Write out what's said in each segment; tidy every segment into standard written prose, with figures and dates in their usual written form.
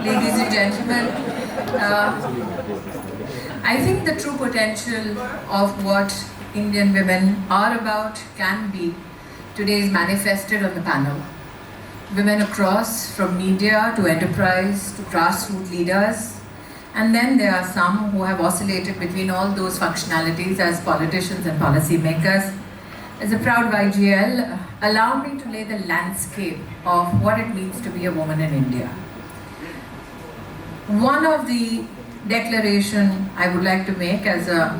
ladies and gentlemen. I think the true potential of what Indian women are about, can be, today is manifested on the panel. Women across, from media to enterprise to grassroots leaders, and then there are some who have oscillated between all those functionalities as politicians and policy makers. As a proud YGL, allow me to lay the landscape of what it means to be a woman in India. One of the declaration I would like to make as a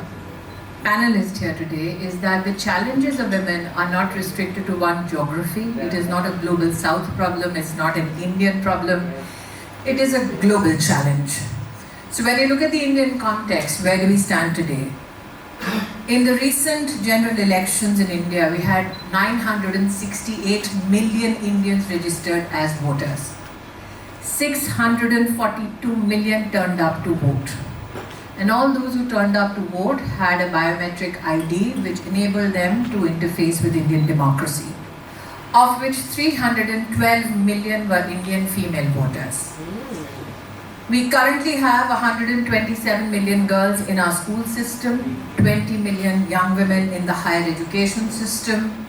panelist here today is that the challenges of women are not restricted to one geography. It is not a global south problem, it's not an Indian problem, it is a global challenge. So when you look at the Indian context, where do we stand today? In the recent general elections in India, we had 968 million Indians registered as voters. 642 million turned up to vote. And all those who turned up to vote had a biometric ID which enabled them to interface with Indian democracy, of which 312 million were Indian female voters. We currently have 127 million girls in our school system, 20 million young women in the higher education system.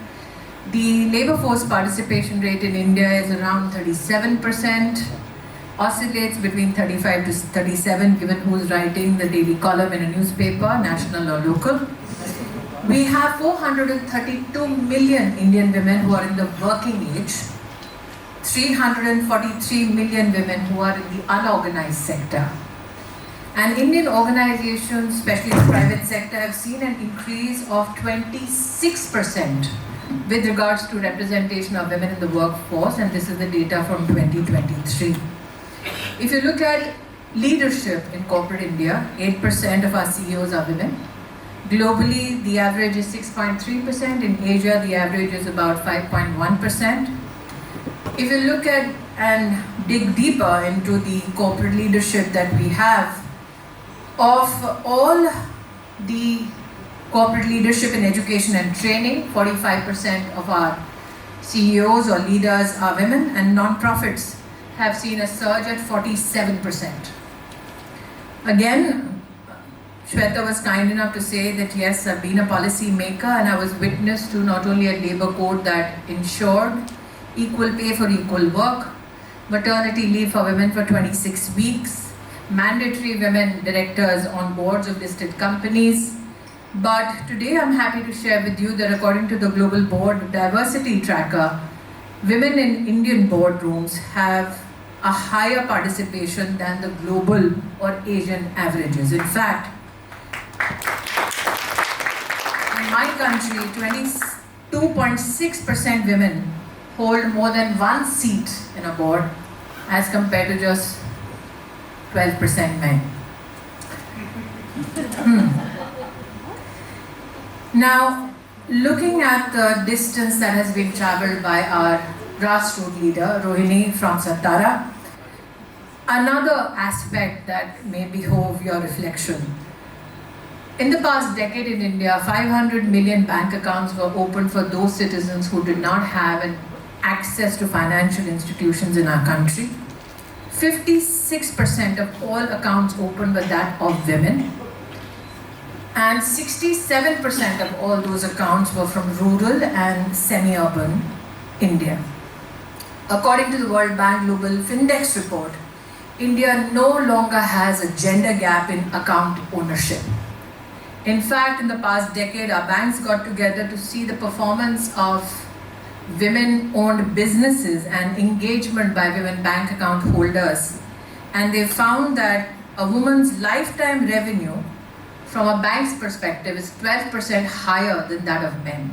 The labor force participation rate in India is around 37%, oscillates between 35 to 37 given who's writing the daily column in a newspaper, national or local. We have 432 million Indian women who are in the working age, 343 million women who are in the unorganized sector. And Indian organizations, especially the private sector, have seen an increase of 26% with regards to representation of women in the workforce, and this is the data from 2023. If you look at leadership in corporate India, 8% of our CEOs are women. Globally, the average is 6.3%. In Asia, the average is about 5.1%. If you look at and dig deeper into the corporate leadership that we have, of all the corporate leadership in education and training, 45% of our CEOs or leaders are women, and non-profits have seen a surge at 47%. Again, Shweta was kind enough to say that yes, I've been a policy maker and I was witness to not only a labor code that ensured equal pay for equal work, maternity leave for women for 26 weeks, mandatory women directors on boards of listed companies. But today I'm happy to share with you that according to the Global Board Diversity Tracker, women in Indian boardrooms have a higher participation than the global or Asian averages. In fact, in my country, 22.6% women hold more than one seat in a board as compared to just 12% men. Now, looking at the distance that has been traveled by our grassroots leader, Rohini from Satara, another aspect that may behove your reflection. In the past decade in India, 500 million bank accounts were opened for those citizens who did not have an access to financial institutions in our country. 56% of all accounts opened were that of women. And 67% of all those accounts were from rural and semi-urban India. According to the World Bank Global Findex report, India no longer has a gender gap in account ownership. In fact, in the past decade, our banks got together to see the performance of women-owned businesses and engagement by women bank account holders. And they found that a woman's lifetime revenue from a bank's perspective is 12% higher than that of men.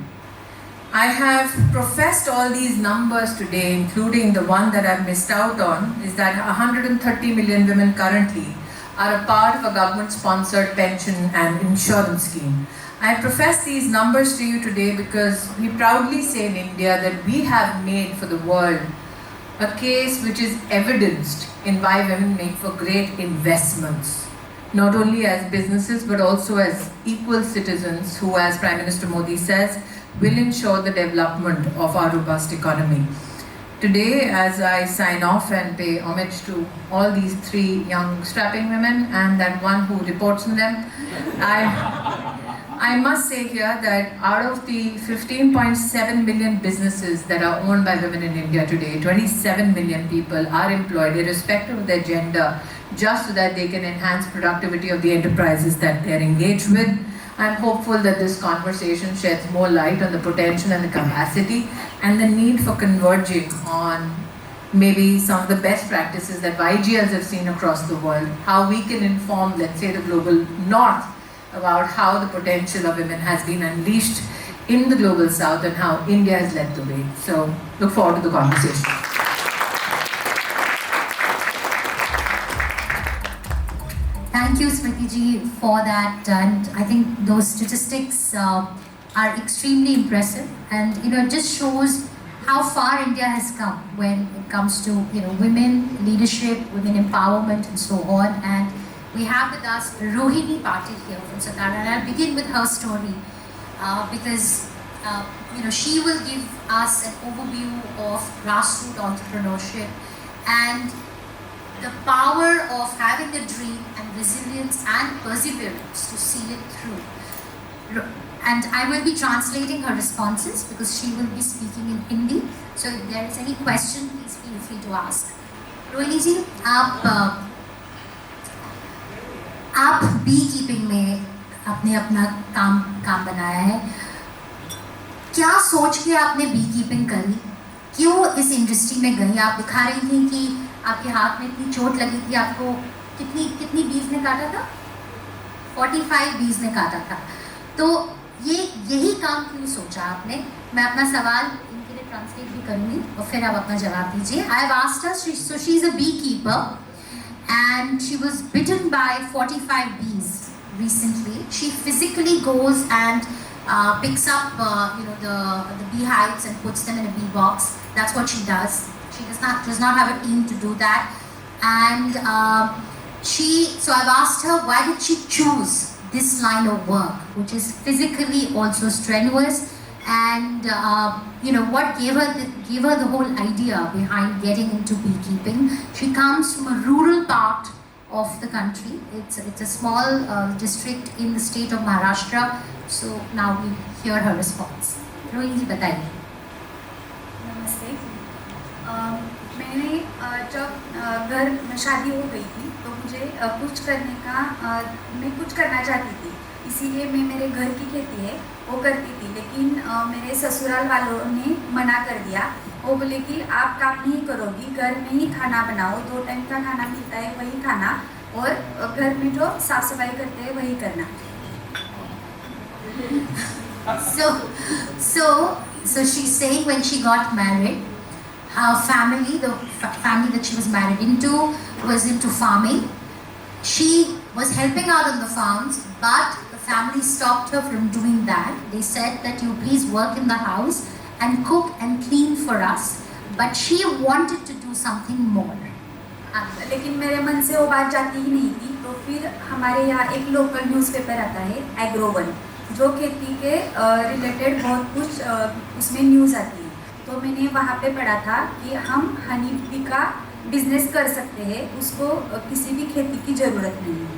I have professed all these numbers today, including the one that I've missed out on, is that 130 million women currently are a part of a government-sponsored pension and insurance scheme. I profess these numbers to you today because we proudly say in India that we have made for the world a case which is evidenced in why women make for great investments, not only as businesses but also as equal citizens who, as Prime Minister Modi says, will ensure the development of our robust economy. Today, as I sign off and pay homage to all these three young strapping women and that one who reports on them, I must say here that out of the 15.7 million businesses that are owned by women in India today, 27 million people are employed irrespective of their gender, just so that they can enhance productivity of the enterprises that they are engaged with. I'm hopeful that this conversation sheds more light on the potential and the capacity and the need for converging on maybe some of the best practices that YGLs have seen across the world, how we can inform, let's say, the global north about how the potential of women has been unleashed in the global south and how India has led the way. So, look forward to the conversation. Thank you, Smriti ji, for that. And I think those statistics are extremely impressive, and it just shows how far India has come when it comes to women leadership, women empowerment, and so on. And we have with us Rohini Patil here from Satara, and I'll begin with her story because she will give us an overview of grassroots entrepreneurship and the power of having a dream and resilience and perseverance to see it through. And I will be translating her responses because she will be speaking in Hindi. So if there is any question, please feel free to ask. Rohini ji, आप B keeping में आपने अपना काम बनाया है. क्या सोच के आपने बी कीपिंग करी? क्यों इस इंडस्ट्री में गई? आप दिखा रही थी कि आपके हाथ में इतनी चोट लगी थी. आपको कितनी बीज ने काटा था? 45 बीज ने काटा था. तो यही काम क्यों सोचा आपने? मैं अपना सवाल इनके लिए ट्रांसलेट भी करूँगी और फिर आप अपना जवाब दीजिए. I have asked her, so she is a beekeeper and she was bitten by 45 bees recently. She physically goes and picks up the beehives and puts them in a bee box. That's what she does. She does not have a team to do that. And so I've asked her, why did she choose this line of work, which is physically also strenuous, and what gave her the whole idea behind getting into beekeeping. She comes from a rural part of the country. It's a small district in the state of Maharashtra. So now we hear her response. Rohini ji, बताइए. नमस्ते. मैंने जब घर में शादी हो गई थी तो मुझे मैं कुछ करना चाहती थी, इसीलिए मैं मेरे घर की खेती है वो करती थी. लेकिन मेरे ससुराल वालों ने मना कर दिया. वो बोले कि आप काम नहीं करोगी, घर में ही खाना बनाओ, 2 टाइम का खाना मिलता है वही खाना, और घर में जो साफ सफाई करते हैं वही करना. So she's saying when she got married, her family, the family that she was married into, was into farming. She was helping out on the farms, but the family stopped her from doing that. They said that you please work in the house and cook and clean for us. But she wanted to do something more. लेकिन मेरे मन से वो बात जाती ही नहीं थी. तो फिर हमारे यहाँ एक लोकल न्यूज़पेपर आता है एग्रोवन, जो खेती के रिलेटेड बहुत कुछ उसमें न्यूज़ आती है. तो मैंने वहाँ पे पढ़ा था कि हम हनी बी का बिजनेस कर सकते हैं, उसको किसी भी खेती की ज़रूरत नहीं है.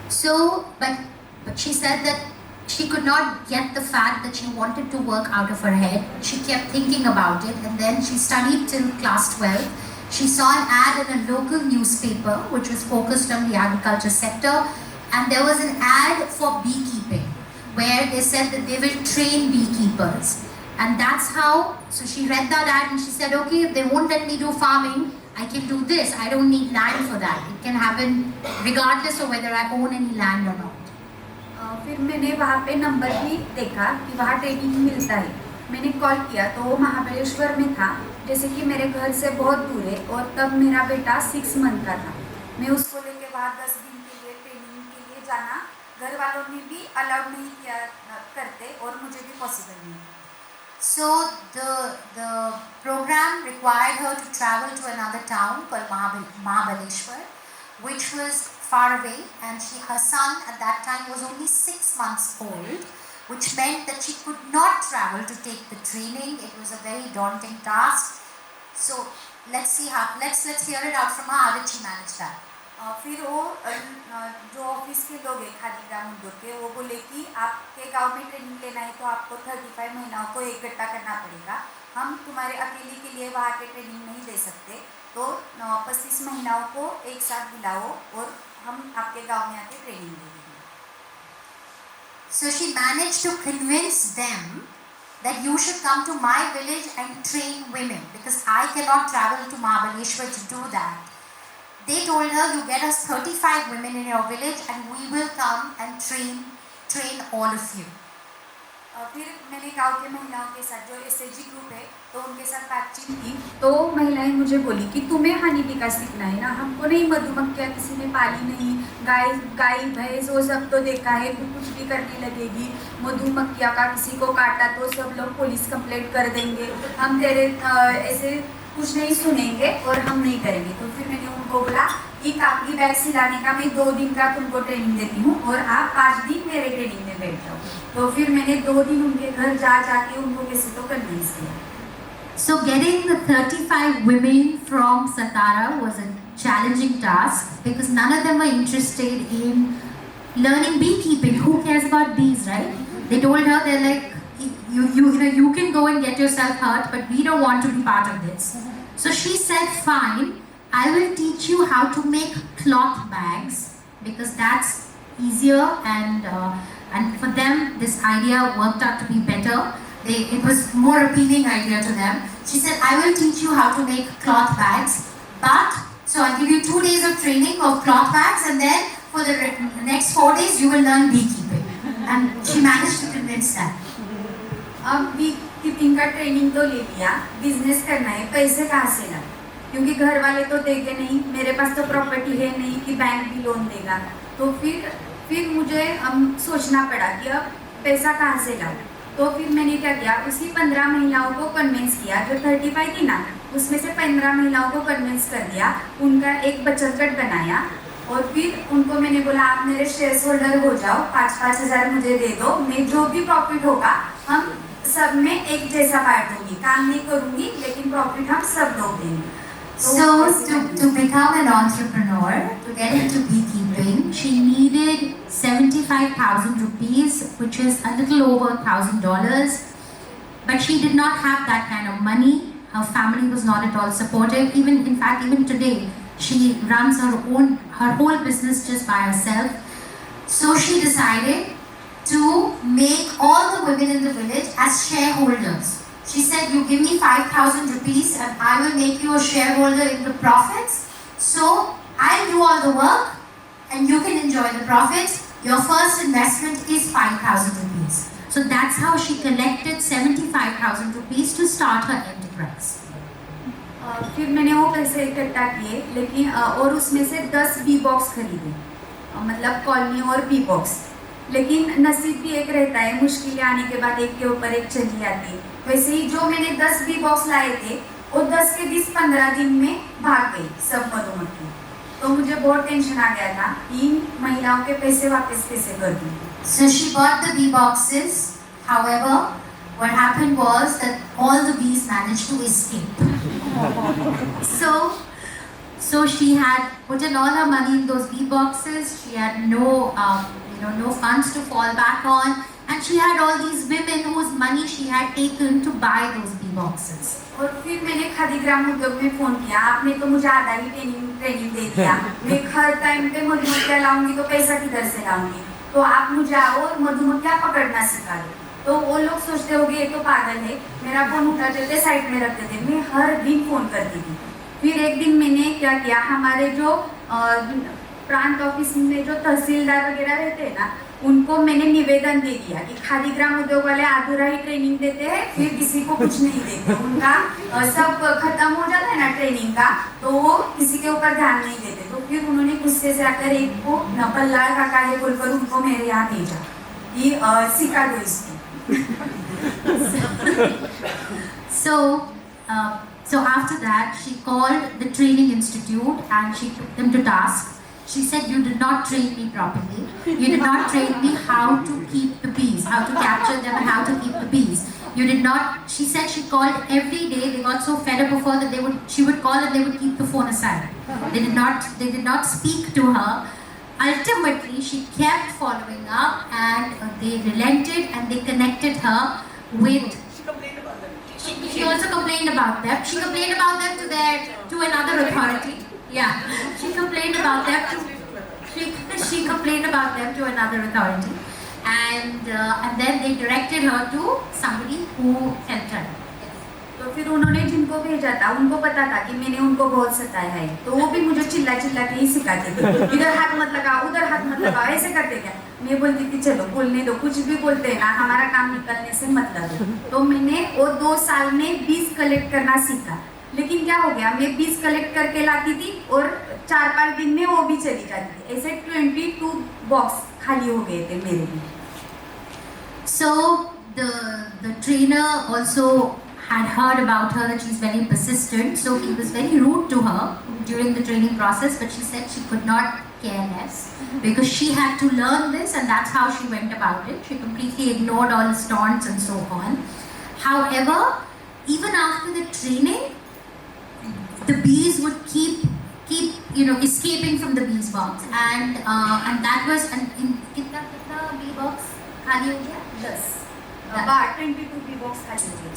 So, but she said that she could not get the fact that she wanted to work out of her head. She kept thinking about it, and then she studied till class 12. She saw an ad in a local newspaper which was focused on the agriculture sector, and there was an ad for beekeeping where they said that they will train beekeepers. And that's how, so she read that ad and she said, okay, if they won't let me do farming, I can do this. I don't need land for that. It can happen regardless of whether I own any land or not. फिर मैंने वहाँ पे number भी देखा कि वहाँ training मिलता है. मैंने कॉल किया तो वो महाबलेश्वर में था, जैसे कि मेरे घर से बहुत दूर है, और तब मेरा बेटा 6 मंथ का था. मैं उसको लेके वहाँ 10 दिन के लिए ट्रेनिंग के लिए जाना घर वालों ने भी अलाउड नहीं किया करते, और मुझे भी पॉसिबल नहीं. So the program required her to travel to another town called Mahabaleshwar, which was far away, and her son at that time was only 6 months old. which meant that she could not travel to take the training. It was a very daunting task. So let's hear it out from her. How did she manage that? फिर वो जो office के लोग हैं खादी ग्राम उद्योग के, वो बोले कि आपके गांव में ट्रेनिंग लेना है तो आपको 35 महिलाओं को इकट्ठा करना पड़ेगा, हम तुम्हारे अकेले के लिए वहाँ के ट्रेनिंग नहीं दे सकते, तो 25 महिलाओं को एक साथ बुलाओ और हम आपके गांव में आके ट्रेनिंग दे देंगे. So she managed to convince them that you should come to my village and train women, because I cannot travel to Mahabaleshwar to do that. They told her, you get us 35 women in your village and we will come and train all of you. फिर मैंने गांव के महिलाओं के साथ, जो SHG group है, तो उनके साथ बातचीत की. तो महिलाएं मुझे बोली कि तुम्हें हनी बी का सीखना है ना, हमको नहीं, मधुमक्खियाँ किसी ने पाली नहीं, गाय भैंस वो सब तो देखा है, तू कुछ भी करने लगेगी, मधुमक्खियाँ का किसी को काटा तो सब लोग पुलिस कंप्लेंट कर देंगे, हम तेरे ऐसे कुछ नहीं सुनेंगे और हम नहीं करेंगे. तो फिर मैंने उनको बोला कि कापड़ी बैग सिलाने का मैं 2 दिन का तुमको ट्रेनिंग देती हूँ और आप 5 दिन मेरे ट्रेनिंग में बैठ जाओ. तो फिर मैंने 2 दिन उनके घर जाके उनको कैसे तो कन्विंस किया. So getting the 35 women from Satara was a challenging task because none of them were interested in learning beekeeping. Who cares about bees, right? They told her, they're like, you can go and get yourself hurt, but we don't want to be part of this. So she said, fine, I will teach you how to make cloth bags because that's easier, and for them this idea worked out to be better. It was more appealing idea to them. She said, I will teach you how to make cloth bags, but so I'll give you 2 days of training of cloth bags, and then for the next 4 days you will learn beekeeping. And she managed to convince them. अब B keeping का training तो ले लिया, business करना है, पैसे कहाँ से लाए, क्योंकि घर वाले तो देंगे नहीं, मेरे पास तो प्रॉपर्टी है नहीं कि बैंक भी लोन देगा. तो फिर मुझे सोचना पड़ा कि अब पैसा कहाँ से लाऊं. तो फिर मैंने क्या किया, उसी 15 महिलाओं को कन्विंस किया, जो 35 थी ना, उसमें से 15 महिलाओं को कन्विंस कर दिया, उनका एक बचत गट बनाया और फिर उनको मैंने बोला आप मेरे शेयर होल्डर हो जाओ, 5-5 हज़ार मुझे दे दो, मैं जो भी प्रॉफिट होगा हम सब में एक जैसा बांट दूंगी, काम नहीं करूंगी लेकिन प्रॉफिट हम सब लोग देंगे. So to become an entrepreneur, to get into beekeeping, she needed 75,000 rupees, which is a little over $1,000. But she did not have that kind of money. Her family was not at all supportive. Even today, she runs her whole business just by herself. So she decided to make all the women in the village as shareholders. She said, you give me 5,000 rupees and I will make you a shareholder in the profits. So I'll do all the work and you can enjoy the profits. Your first investment is 5,000 rupees. So that's how she collected 75,000 rupees to start her enterprise. फिर मैंने वो पैसे इकट्ठा किए, लेकिन और उसमें से 10 बी बॉक्स खरीदे, मतलब कॉलोनी और बी बॉक्स. लेकिन नसीब भी एक रहता है, मुश्किलें आने के बाद एक के ऊपर एक चली आती है. वैसे ही जो मैंने 10 बी बॉक्स लाए थे, वो 10 के 20 15 दिन में भाग गई सब मधुमक्खी. तो मुझे बहुत टेंशन आ गया था, इन महिलाओं के पैसे वापस कैसे कर दूँ. So she bought the bee boxes. However, what happened was that all the bees managed to escape. So she had put in all her money in those bee boxes. She had no funds to fall back on, and she had all these women whose money she had taken to buy those bee boxes. और फिर मैंने खादी ग्राम उद्योग में phone किया, आपने तो मुझे आधा ही ट्रेनिंग दे दिया, मैं हर टाइम पे मधुमक्खियाँ लाऊंगी तो पैसा किधर से लाऊंगी, तो आप मुझे आओ और मधुमक्खियाँ पकड़ना सिखा दो. तो वो लोग सोचते होंगे ये तो पागल है, मेरा फोन उठाते थे, साइड में रखते थे. मैं हर दिन फोन करती थी. फिर एक दिन मैंने क्या किया, हमारे जो प्रांत ऑफिस में जो तहसीलदार वगैरह रहते हैं ना, उनको मैंने निवेदन दे दिया कि खादी ग्राम उद्योग वाले अधूरा ही ट्रेनिंग देते हैं, फिर किसी को कुछ नहीं देते, उनका सब खत्म हो जाता है ना ट्रेनिंग का, तो वो किसी के ऊपर ध्यान नहीं देते. तो फिर उन्होंने गुस्से से आकर एक को नपललाल काका है बोलकर उनको मेरे यहाँ भेजा कि सिखा दो इसको. So after that, she called the training institute and she took them to task. She said, you did not train me properly. You did not train me how to keep the bees, how to capture them and how to keep the bees. You did not, she said she called every day. They got so fed up before that she would call and they would keep the phone aside. They did not speak to her. Ultimately, she kept following up and they relented and they connected her with. She also complained about them. She complained about them to another authority. Yeah, she complained about them she complained about them to another authority, and then they directed her to somebody who helped her. तो फिर उन्होंने जिनको भेजा था उनको पता था कि मैंने उनको बहुत सताया है, तो वो भी मुझे चिल्ला चिल्ला के ही सिखाते थे, इधर हाथ मत लगाओ, उधर हाथ मत लगाओ, ऐसे करते क्या। मैं बोलती थी चलो बोलने दो, कुछ भी बोलते हैं ना, हमारा काम निकलने से मतलब है। तो मैंने वो 2 साल में 20 कलेक्ट करना सीखा, लेकिन क्या हो गया, मैं 20 कलेक्ट करके लाती थी और 4-5 दिन में वो भी चली जाती थी। ऐसे 22 बॉक्स खाली हो गए थे मेरे भी। So the trainer also had heard about her that she's very persistent, so he was very rude to her during the training process, but she said she could not care less because she had to learn this and that's how she went about it. She completely ignored all the taunts and so on. However, even after the training, the bees would keep escaping from the bees box, and that was kitna bee box khali ho gaya? 10 about 22 bee box खाली हो गए।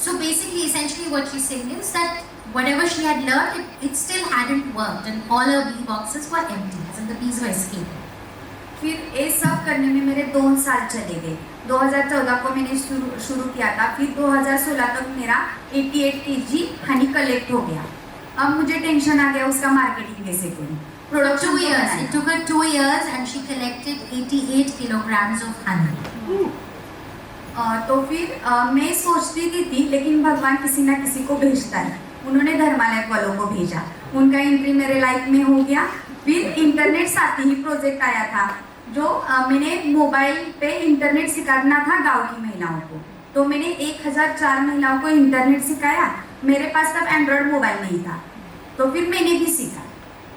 So basically, essentially what she's saying is that whatever she had learned, it still hadn't worked and all her bee boxes were empty and the bees were escaping. फिर ये सब करने में मेरे 2 साल चले गए। 2014 को मैंने शुरू किया था, फिर 2016 तक मेरा 88 kg हनी कलेक्ट हो गया। अब मुझे टेंशन आ गया उसका मार्केटिंग कैसे करूँ। For 2 years, it took her 2 years and she collected 88 kilograms of honey. तो फिर मैं सोचती थी लेकिन भगवान किसी ना किसी को भेजता है। उन्होंने धर्मालाइफ वालों को भेजा, उनका एंट्री मेरे लाइफ में हो गया। फिर इंटरनेट साथी ही प्रोजेक्ट आया था, जो मैंने मोबाइल पे इंटरनेट सिखाना था गांव की महिलाओं को। तो मैंने 1004 महिलाओं को इंटरनेट सिखाया। मेरे पास तब एंड्रॉयड मोबाइल नहीं था, तो फिर मैंने भी सीखा।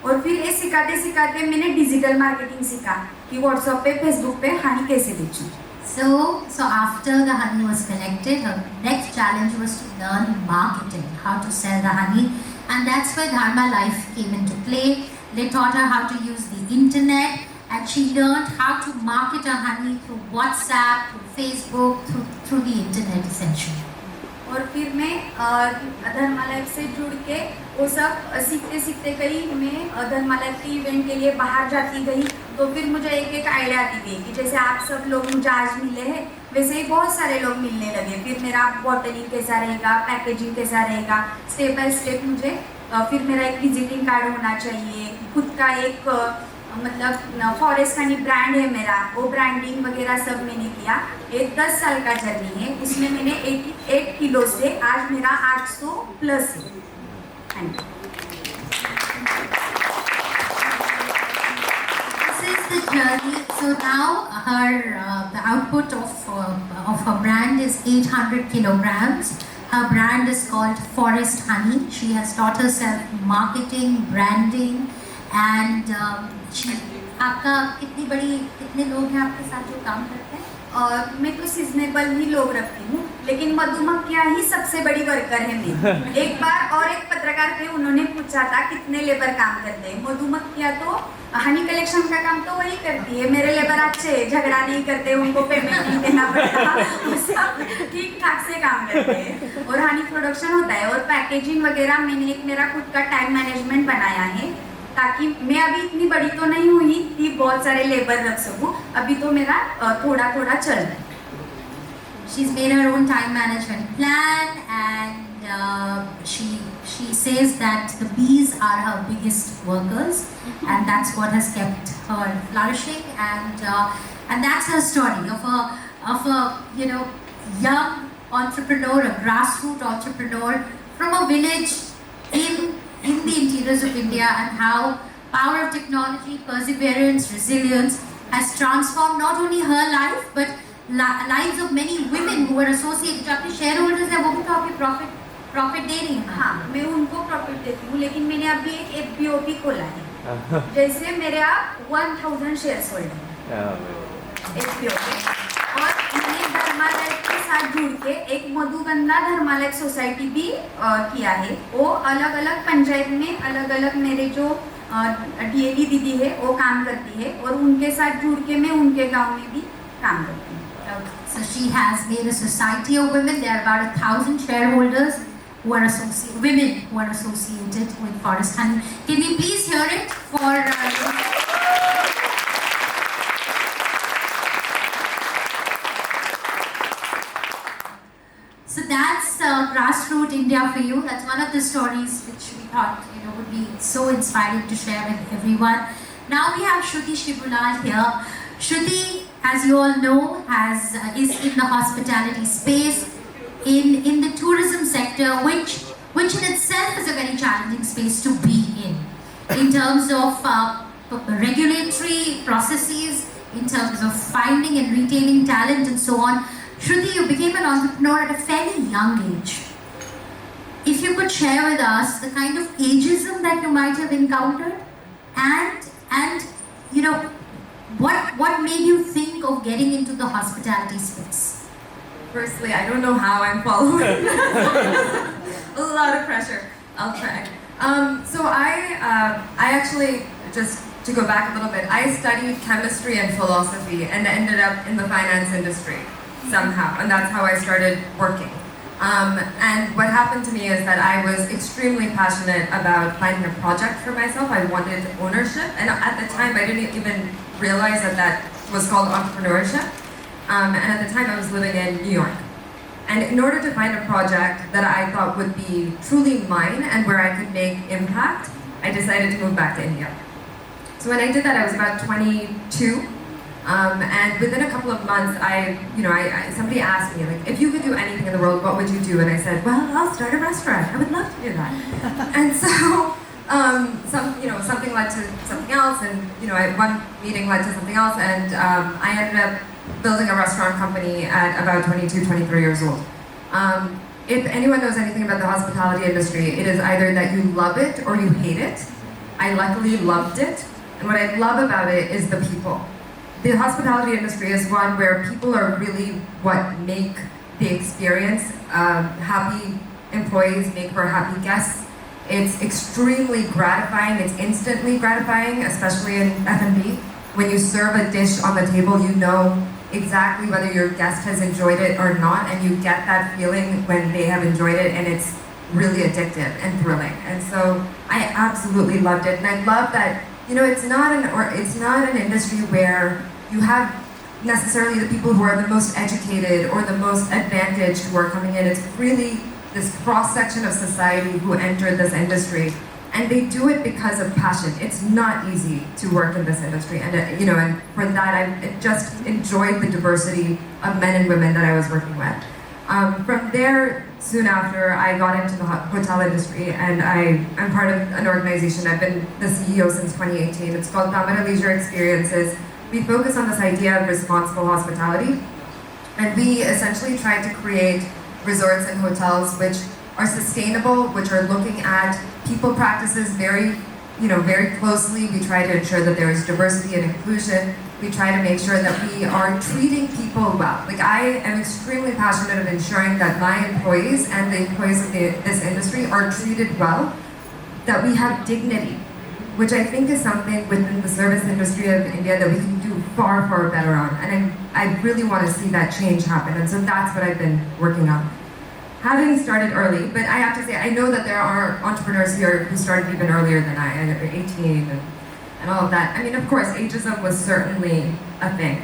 और फिर ये सिखाते सिखाते मैंने डिजिटल मार्केटिंग सीखा कि व्हाट्सएप पे, फेसबुक पे हनी कैसे बेचूं। So after the honey was collected, her next challenge was to learn marketing, how to sell the honey, and that's where Dharmalife came into play. They taught her how to use the internet, and she learned how to market her honey through WhatsApp, through Facebook, through the internet essentially. और फिर मैं धर्मालाइफ से जुड़ के वो सब सीखते सीखते गई। मैं धर्मालाइफ के इवेंट के लिए बाहर जाती गई, तो फिर मुझे एक आइडिया आती गई कि जैसे आप सब लोग मुझे आज मिले हैं, वैसे ही बहुत सारे लोग मिलने लगे। फिर मेरा बॉटलिंग कैसा रहेगा, पैकेजिंग कैसा रहेगा, स्टेप बाय स्टेप मुझे फिर मेरा एक विजिटिंग कार्ड होना चाहिए, खुद का एक मतलब फॉरेस्ट का ब्रांड है मेरा, वो ब्रांडिंग वगैरह सब मैंने किया। एक 10 साल का जर्नी है, उसमें मैंने 88 किलो से आज मेरा 800 प्लस है। This is the journey. So now the output of her brand is 800 kilograms. Her brand is called Forest Honey. She has taught herself marketing, branding, and आपका कितने लोग हैं आपके साथ जो काम करते हैं? और मैं तो सीजनेबल ही लोग रखती हूँ, लेकिन मधुमक्खियाँ ही सबसे बड़ी वर्कर है मेरी। एक बार और एक पत्रकार थे, उन्होंने पूछा था कितने लेबर काम करते हैं। मधुमक्खियाँ तो हनी कलेक्शन का काम तो वही करती है, मेरे लेबर अच्छे झगड़ा नहीं करते, उनको पेमेंट नहीं देना पड़ता, वो सब ठीक ठाक से काम करते हैं। और हनी प्रोडक्शन होता है और पैकेजिंग वगैरह मैंने एक मेरा खुद का टाइम मैनेजमेंट बनाया है, ताकि मैं अभी इतनी बड़ी तो नहीं हुई कि बहुत सारे लेबर रख सकूं। अभी तो मेरा थोड़ा थोड़ा चल रहा है। She's made her own time management plan, and she says that the bees are her biggest workers, and that's what has kept her flourishing. And that's her story of a young entrepreneur, a grassroots entrepreneur from a village in the interiors of India, and how power of technology, perseverance, resilience has transformed not only her life but lives of many women who are associated. जो आपके share holders हैं वो भी तो आपके profit दे रही हैं। हाँ, मैं उनको प्रॉफिट देती हूँ, लेकिन मैंने अभी एक FBOP खोला है जैसे मेरे आप 1000 शेयर्स होल्ड SPO के, और मैंने धर्मालाइफ के साथ जुड़ के एक मधुगंधा धर्मालाइफ सोसाइटी भी किया है। वो अलग अलग पंचायत में अलग अलग मेरे जो DAD दीदी है वो काम करती है, और उनके साथ जुड़ के मैं उनके गांव में भी काम करती हूँ। So she has made a society of women. There are about 1,000 shareholders who are women who are associated with Forest Honey. Can we please hear it for? So that's grassroots India for you. That's one of the stories which we thought would be so inspiring to share with everyone. Now we have Shruti Shibulal here. Shruti, as you all know, is in the hospitality space, in the tourism sector, which in itself is a very challenging space to be in terms of regulatory processes, in terms of finding and retaining talent and so on. Shruti, you became an entrepreneur at a fairly young age. If you could share with us the kind of ageism that you might have encountered, and what made you think of getting into the hospitality space? Firstly, I don't know how I'm following. A lot of pressure. I'll try. So I actually, just to go back a little bit, I studied chemistry and philosophy and ended up in the finance industry somehow, and that's how I started working. And what happened to me is that I was extremely passionate about finding a project for myself. I wanted ownership, and at the time I didn't even realize that was called entrepreneurship. And at the time I was living in New York. And in order to find a project that I thought would be truly mine and where I could make impact, I decided to move back to India. So when I did that, I was about 22. And within a couple of months, somebody asked me, like, if you could do anything in the world, what would you do? And I said, well, I'll start a restaurant. I would love to do that. And so, something led to something else, and one meeting led to something else, and I ended up building a restaurant company at about 22, 23 years old. If anyone knows anything about the hospitality industry, it is either that you love it or you hate it. I luckily loved it, and what I love about it is the people. The hospitality industry is one where people are really what make the experience. Happy employees make for happy guests. It's extremely gratifying, it's instantly gratifying, especially in F&B. When you serve a dish on the table, you know exactly whether your guest has enjoyed it or not, and you get that feeling when they have enjoyed it, and it's really addictive and thrilling. And so I absolutely loved it, and I love that it's not an industry where you have necessarily the people who are the most educated or the most advantaged who are coming in. It's really this cross-section of society who entered this industry, and they do it because of passion. It's not easy to work in this industry, and and for that I just enjoyed the diversity of men and women that I was working with. From there, soon after, I got into the hotel industry, and I'm part of an organization. I've been the CEO since 2018. It's called Tamara Leisure Experiences. We focus on this idea of responsible hospitality, and we essentially try to create resorts and hotels which are sustainable, which are looking at people practices very closely. We try to ensure that there is diversity and inclusion. We try to make sure that we are treating people well. Like, I am extremely passionate of ensuring that my employees and the employees of this industry are treated well, that we have dignity, which I think is something within the service industry of India that we can do far, far better on. And I really want to see that change happen. And so that's what I've been working on. Having started early, but I have to say, I know that there are entrepreneurs here who started even earlier than I, 18 and all of that. I mean, of course, ageism was certainly a thing.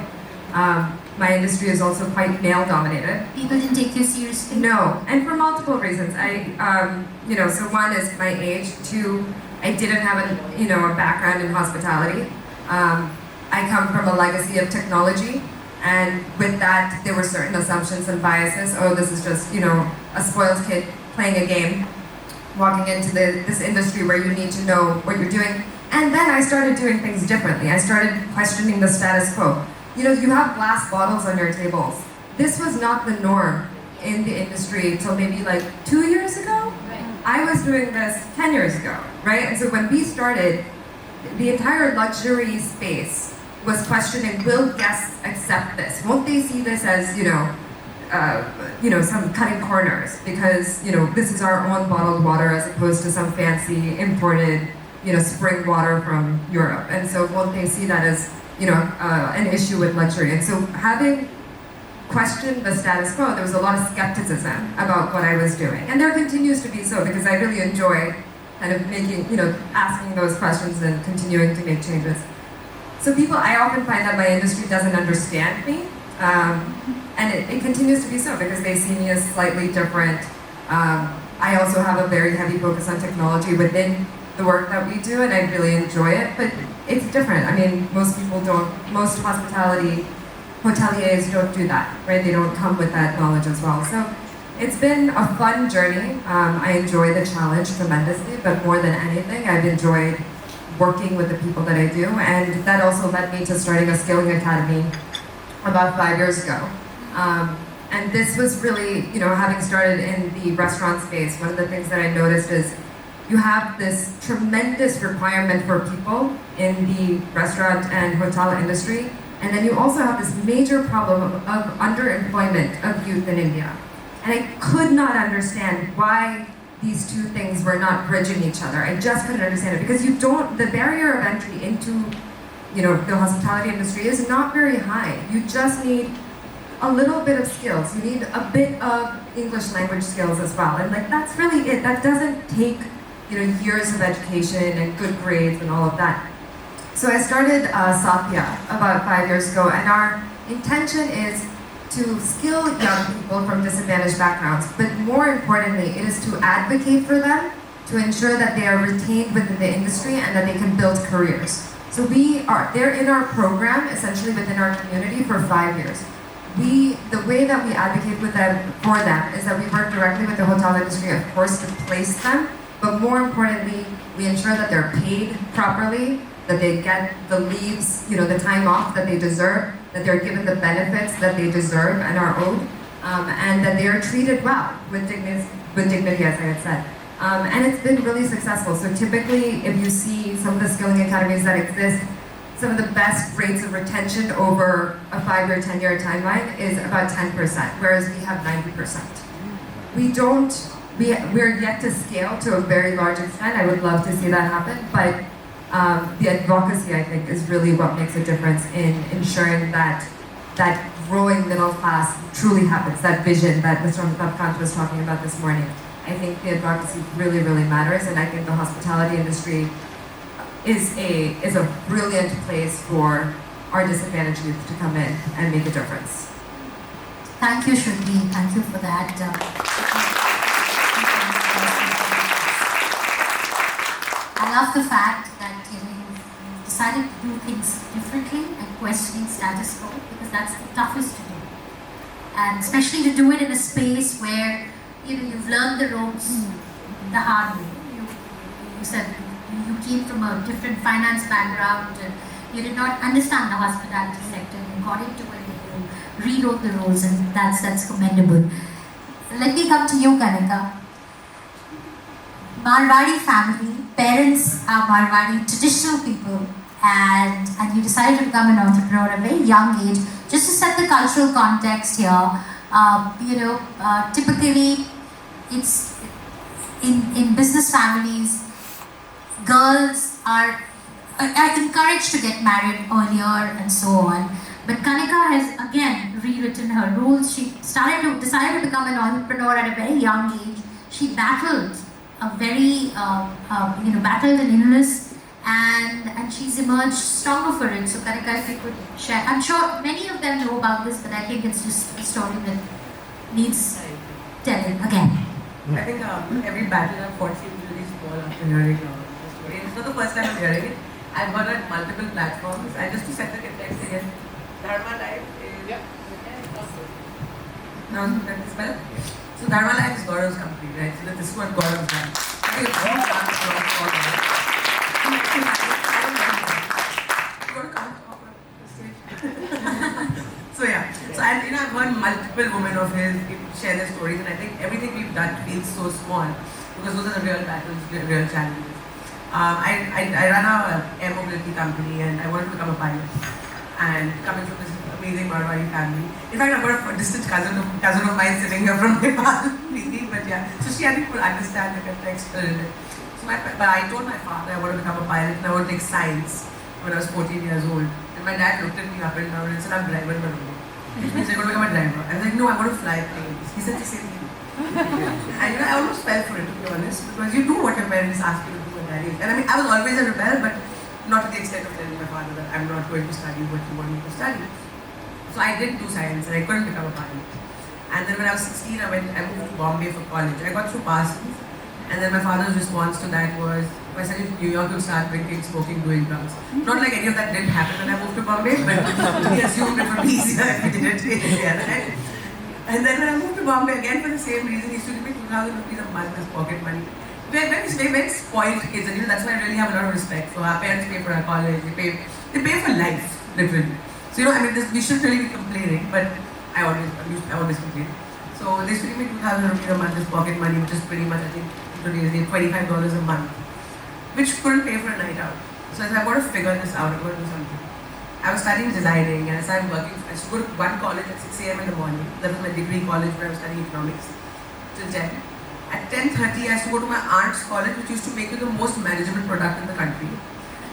My industry is also quite male-dominated. People didn't take you seriously? No, and for multiple reasons. So one is my age. Two, I didn't have a background in hospitality. I come from a legacy of technology, and with that, there were certain assumptions and biases. Oh, this is just, a spoiled kid playing a game, walking into this industry where you need to know what you're doing. And then I started doing things differently. I started questioning the status quo. You have glass bottles on your tables. This was not the norm in the industry until maybe 2 years ago. Right. I was doing this 10 years ago, right? And so when we started, the entire luxury space was questioning, will guests accept this? Won't they see this as, some cutting corners because, this is our own bottled water as opposed to some fancy imported, spring water from Europe. And so won't they see that as, an issue with luxury? And so having questioned the status quo, there was a lot of skepticism about what I was doing. And there continues to be so because I really enjoy kind of asking those questions and continuing to make changes. So I often find that my industry doesn't understand me. And it continues to be so because they see me as slightly different. I also have a very heavy focus on technology within the work that we do, and I really enjoy it, but it's different. I mean, most hoteliers don't do that, right? They don't come with that knowledge as well. So it's been a fun journey. I enjoy the challenge tremendously, but more than anything, I've enjoyed working with the people that I do, and that also led me to starting a skilling academy about 5 years ago. And this was really, having started in the restaurant space, one of the things that I noticed is you have this tremendous requirement for people in the restaurant and hotel industry, and then you also have this major problem of underemployment of youth in India. And I could not understand why these two things were not bridging each other. I just couldn't understand it because the barrier of entry into, the hospitality industry is not very high. You just need a little bit of skills. You need a bit of English language skills as well. And that's really it. That doesn't take, years of education and good grades and all of that. So I started Satya about 5 years ago, and our intention is to skill young people from disadvantaged backgrounds, but more importantly, it is to advocate for them to ensure that they are retained within the industry and that they can build careers. So they're in our program, essentially within our community for 5 years. The way that we advocate for them is that we work directly with the hotel industry, of course, to place them, but more importantly, we ensure that they're paid properly, that they get the leaves, the time off that they deserve, that they're given the benefits that they deserve and are owed, and that they are treated well with dignity, as I had said. And it's been really successful. So typically, if you see some of the skilling academies that exist, some of the best rates of retention over a 5-year, 10-year timeline is about 10%, whereas we have 90%. We're yet to scale to a very large extent. I would love to see that happen, but the advocacy, I think, is really what makes a difference in ensuring that growing middle class truly happens, that vision that Mr. Amitabh Kant was talking about this morning. I think the advocacy really, really matters, and I think the hospitality industry is a brilliant place for our disadvantaged youth to come in and make a difference. Thank you, Shruti. Thank you for that. I love the fact that you decided to do things differently and questioning status quo, because that's the toughest to do. And especially to do it in a space where you've learned the ropes the hard way. You said you came from a different finance background and you did not understand the hospitality sector. You got into it and you rewrote the rules, and that's commendable. Let me come to you, Kanika. Marwari family, parents are Marwari traditional people, and you decided to become an entrepreneur at a very young age. Just to set the cultural context here, typically it's in business families, girls are encouraged to get married earlier and so on. But Kanika has again rewritten her rules. She decided to become an entrepreneur at a very young age. She battled battled an illness, and she's emerged stronger for it. So Kanika, if you could share. I'm sure many of them know about this, but I think it's just a story that needs telling again. I think every battle I've fought seems really small after hearing the story. It's not the first time I'm hearing it. I've heard it on multiple platforms. And just to set the context again, Dharmalife is... Yeah. Now, can you spell? So Dharmalife is Gaurav's company, right? So this is what Gaurav's done. I think it's all done for Gaurav. You want to come off the stage? So yeah. So I've heard multiple women of his share their stories, and I think everything we've done feels so small because those are the real battles, the real challenges. I run a air mobility company and I wanted to become a pilot. And coming from this amazing Marwari family. In fact, I've got a distant cousin of mine sitting here from Nepal, Smriti, but yeah. So she, I think, could understand the context a little bit. But I told my father I want to become a pilot and I want to take science when I was 14 years old. And my dad looked at me up and down and said, I'm driver, which means I'm going to become a driver. I was like, no, I want to fly planes. He said the same thing. And I almost fell for it, to be honest, because you do what your parents ask you to do at that age. And I mean, I was always a rebel, but not to the extent of telling my father that I'm not going to study what he wanted me to study. So I did do science and I couldn't become a pilot. And then when I was 16, I moved to Bombay for college. I got through Parsons. And then my father's response to that was, if I said in New York, you'll start drinking, smoking, doing drugs. Not like any of that didn't happen when I moved to Bombay, but he assumed it would be easier if we did it here, right? And then when I moved to Bombay, again for the same reason, he used to give me 2,000 rupees a month as pocket money. We're very spoiled kids, and that's why I really have a lot of respect for our parents. Pay for our college, they pay for life, literally. So I mean, we shouldn't really be complaining, but I always complain. So they used to give me 2,000 rupees a month as pocket money, which is pretty much, I think, today's day, $25 a month, which couldn't pay for a night out. So I said, I've got to figure this out, I've got to do something. I was studying designing, and I started working. I used to go to one college at 6 a.m. in the morning. That was my degree college where I was studying economics till 10. At 10:30, I used to go to my aunt's college, which used to make it the most manageable product in the country.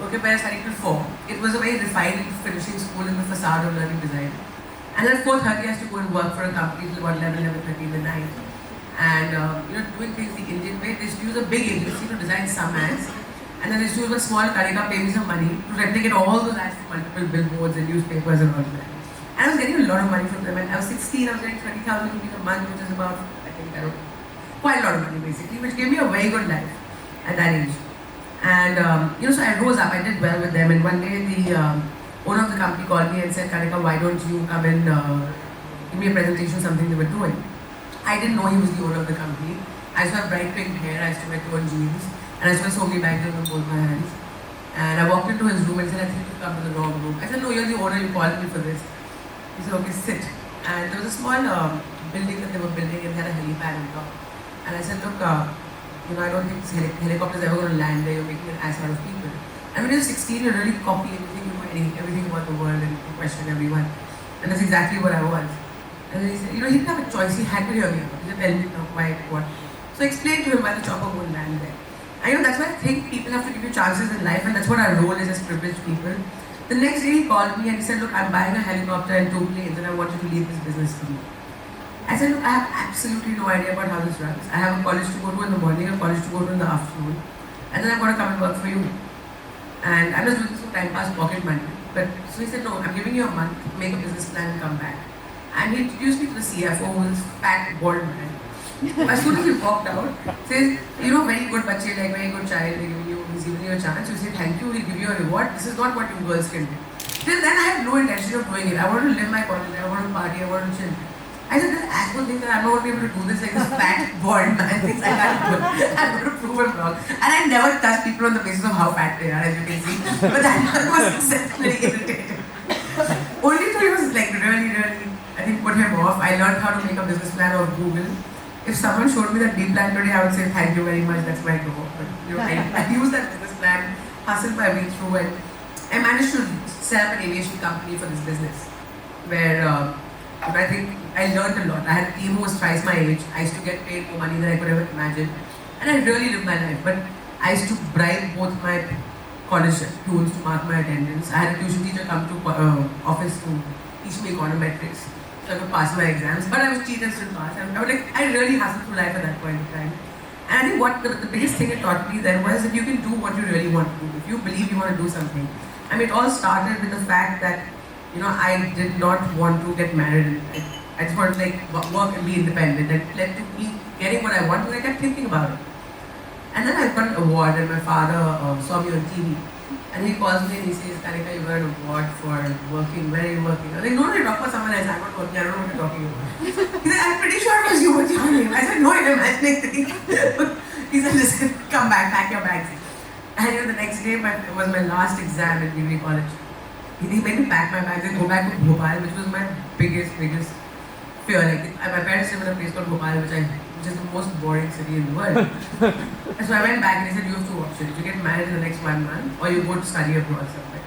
Okay, where I studied till 4. It was a very refined finishing school in the facade of learning design. And then at 4:30, I used to go and work for a company till about 11:30 in the night. And doing things the Indian way. They used to use a big agency to design some ads. And then they used to use a small Kanika, pay me some money to replicate all those ads for multiple billboards and newspapers and all that. And I was getting a lot of money from them. And I was 16, I was getting 20,000 rupees a month, which is about, quite a lot of money basically, which gave me a very good life at that age. And so I rose up, I did well with them. And one day the owner of the company called me and said, Kanika, why don't you come and give me a presentation of something they were doing. I didn't know he was the owner of the company. I used to have bright pink hair, I used to wear torn jeans. And I used to have so many bags on both my hands. And I walked into his room and said, I think you've come to the wrong room. I said, no, you're the owner, you called me for this. He said, okay, sit. And there was a small building that they were building and they had a helipad on top. And I said, look, I don't think this helicopter is ever going to land there, you're making an ass out of people. And when you're 16, you're really copy everything about the world and you question everyone. And that's exactly what I was. And then he said, he didn't have a choice, he had to hear me out. He said, tell me now, why, what. So I explained to him why the chopper won't land there. And that's why I think people have to give you chances in life, and that's what our role is as privileged people. The next day he called me and he said, look, I'm buying a helicopter and 2 planes and I want you to lead this business for me. I said, look, I have absolutely no idea about how this runs. I have a college to go to in the morning, a college to go to in the afternoon, and then I've got to come and work for you. And I'm just doing this for time pass pocket money. But so he said, no, I'm giving you a month, make a business plan and come back. And he introduced me to the CFO, who was fat, bald man. As soon as he walked out, says, very good bache, like very good child, he's giving you a chance. You say thank you, he'll give you a reward. This is not what you girls can do. Till then, I had no intention of doing it. I wanted to live my college, I wanted to party, I wanted to chill. I said, this asshole thinks that I'm not going to be able to do this, like this fat, bald man thinks I can't do it. I'm going to prove him wrong. And I never touch people on the basis of how fat they are, as you can see. But that man was exceptionally irritated. Only till he was really, I think, put him off. I learned how to make a business plan of Google. If someone showed me that B plan today, I would say thank you very much, that's my goal. But I used that business plan, hustled my way through it. I managed to set up an aviation company for this business, where I think I learned a lot. I had a team who was twice my age. I used to get paid more money than I could ever imagine. And I really lived my life. But I used to bribe both my college students to mark my attendance. I had a tuition teacher come to office to teach me econometrics, so I could pass my exams. But I was cheated and still pass. I really hustled through life at that point in time. And I think what the biggest thing it taught me then was that you can do what you really want to do. If you believe you want to do something. I mean, it all started with the fact that, I did not want to get married. I just wanted to work and be independent. That led to me getting what I wanted. I kept thinking about it. And then I got an award, and my father saw me on TV. And he calls me and he says, Kanika, you got an award for working. Where are you working? I was like, no, talk about someone else. I'm not working. I don't know what you're talking about. He said, I'm pretty sure it was you. What's your name? I said, no, I'm imagining things. He said, listen, come back, pack your bags. And the next day was my last exam at degree college. He made me pack my bags and go back to Bhopal, which was my biggest fear. My parents live in a place called Bhopal, which I which is the most boring city in the world. And so I went back and he said, you have two options. You get married in the next 1 month or you go to study abroad somewhere.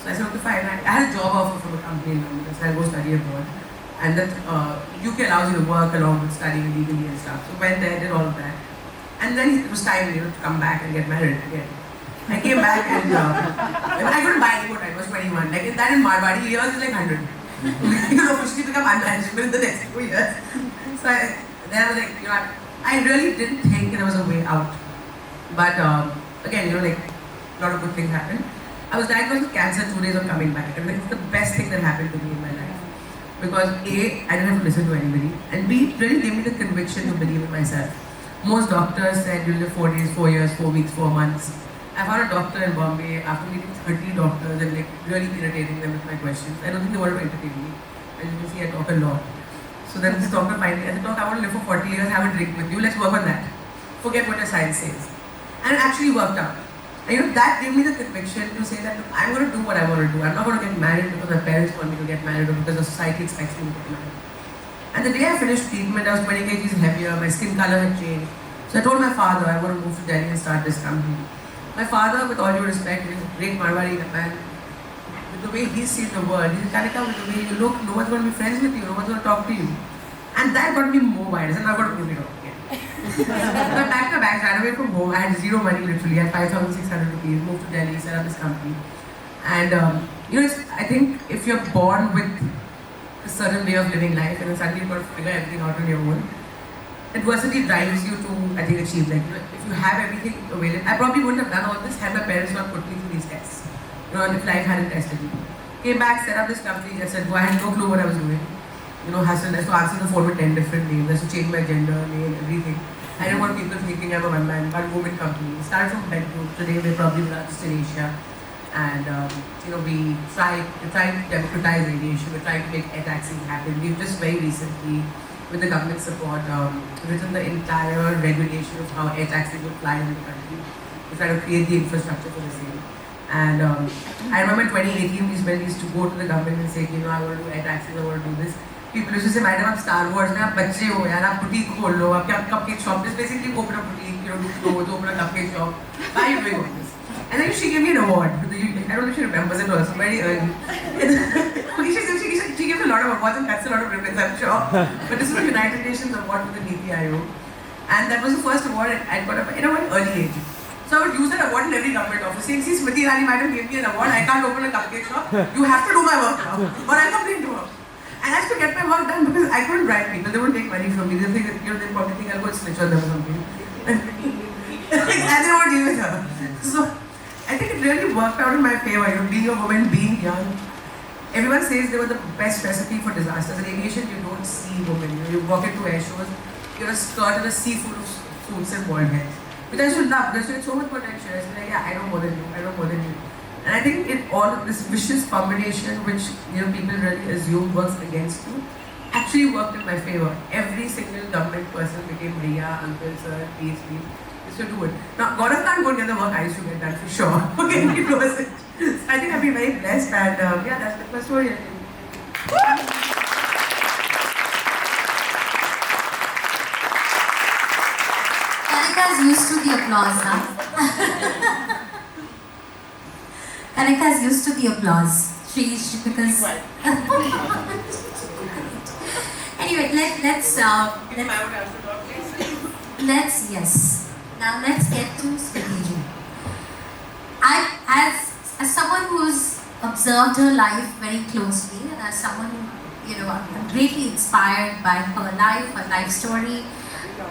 So I said, okay, fine. I had a job offer from a company in London, so I go study abroad. And that UK allows you to work along with studying legally and stuff. So went there, did all of that. And then it was time, to come back and get married again. I came back and I couldn't buy any more time. I was 21. Like that in Marwadi years is like 100. Officially become unmanageable in the next 2 years. So then I was like, I really didn't think there was a way out. But again, like a lot of good things happened. I was diagnosed with cancer 2 days of coming back. And it's the best thing that happened to me in my life. Because A, I didn't have to listen to anybody. And B, it really gave me the conviction to believe in myself. Most doctors said you'll live 4 days, 4 years, 4 weeks, 4 months. I found a doctor in Bombay after meeting 30 doctors and really irritating them with my questions. I don't think they wanted to entertain me. As you can see, I talk a lot. So then this doctor finally said, I want to live for 40 years, have a drink with you, let's work on that. Forget what your science says. And it actually worked out. And that gave me the conviction to say that, look, I'm going to do what I want to do. I'm not going to get married because my parents want me to get married or because the society expects me to get married. And the day I finished treatment, I was 20 kgs heavier, my skin color had changed. So I told my father I want to move to Delhi and start this company. My father, with all due respect, is a great Marwari man. With the way he sees the world, he said, Kanika, with the way you look, no one's going to be friends with you, no one's going to talk to you. And that got me more wild. I said, now I've got to prove it out again. So I packed my bags, ran away from home. I had zero money literally. I had 5,600 rupees, moved to Delhi, set up this company. And I think if you're born with a certain way of living life and then suddenly you've got to figure everything out on your own, adversity drives you to, I think, achieve. If you have everything available, I probably wouldn't have done all this had my parents not put me through these tests. If life hadn't tested me. Came back, set up this company, Jetsetgo. I had no clue what I was doing. Hustle, I had to answer the phone with 10 different names. I had to change my gender, name, everything. I didn't want people thinking I'm a one-man, one-woman company. Started from bedroom. Today we're probably the largest in Asia. And we're trying to democratize aviation. We're trying to make air taxis happen. We've just very recently, with the government support, written the entire regulation of how air taxis will fly in the country. We're trying to create the infrastructure for the same. And I remember in 2018, we used to go to the government and say, I want to do air taxis, I want to do this. People used to say, Madam, I'm Star Wars, आप बच्चे हो यार, आप boutique खोल लो, आप क्या cupcake shop, just basically open a boutique, do clothes, open a cupcake shop. Why are you doing all this? And then she gave me an award. I don't know if she remembers it also, very early. She gave a lot of awards and cuts a lot of ribbons, I'm sure. But this was the United Nations award with the Niti Aayog. And that was the first award I got at a very early age. So I would use that award in every government office. Saying, see, Smriti Irani madam gave me an award, I can't open a cupcake shop. You have to do my work now, or I'll complain to her. And I had to get my work done because I couldn't bribe people. They wouldn't take money from me. They think that, they probably think I'll go and snitch on them or something. And they won't deal with her. So I think it really worked out in my favor. Being a woman, being young. Everyone says they were the best recipe for disasters. In aviation, you don't see women. You walk into air shows, you're a skirt and a sea full of suits and bald heads. Which I should love, because you had so much potential. I said, I know more than you, I know more than you. And I think this vicious combination, which people really assume works against you, actually worked in my favor. Every single government person became Bhaiya, Uncle, Sir, PhD. Used to do it. Now, God can't go and get the work I used to get done for sure. Okay, it was it. So I think I've been very blessed, and that's the first story. Kanika's used to the applause, huh? Kanika's used to the applause. She because anyway, let's yes. Now let's get to Smriti. As someone who's observed her life very closely, and as someone who I'm greatly inspired by her life story.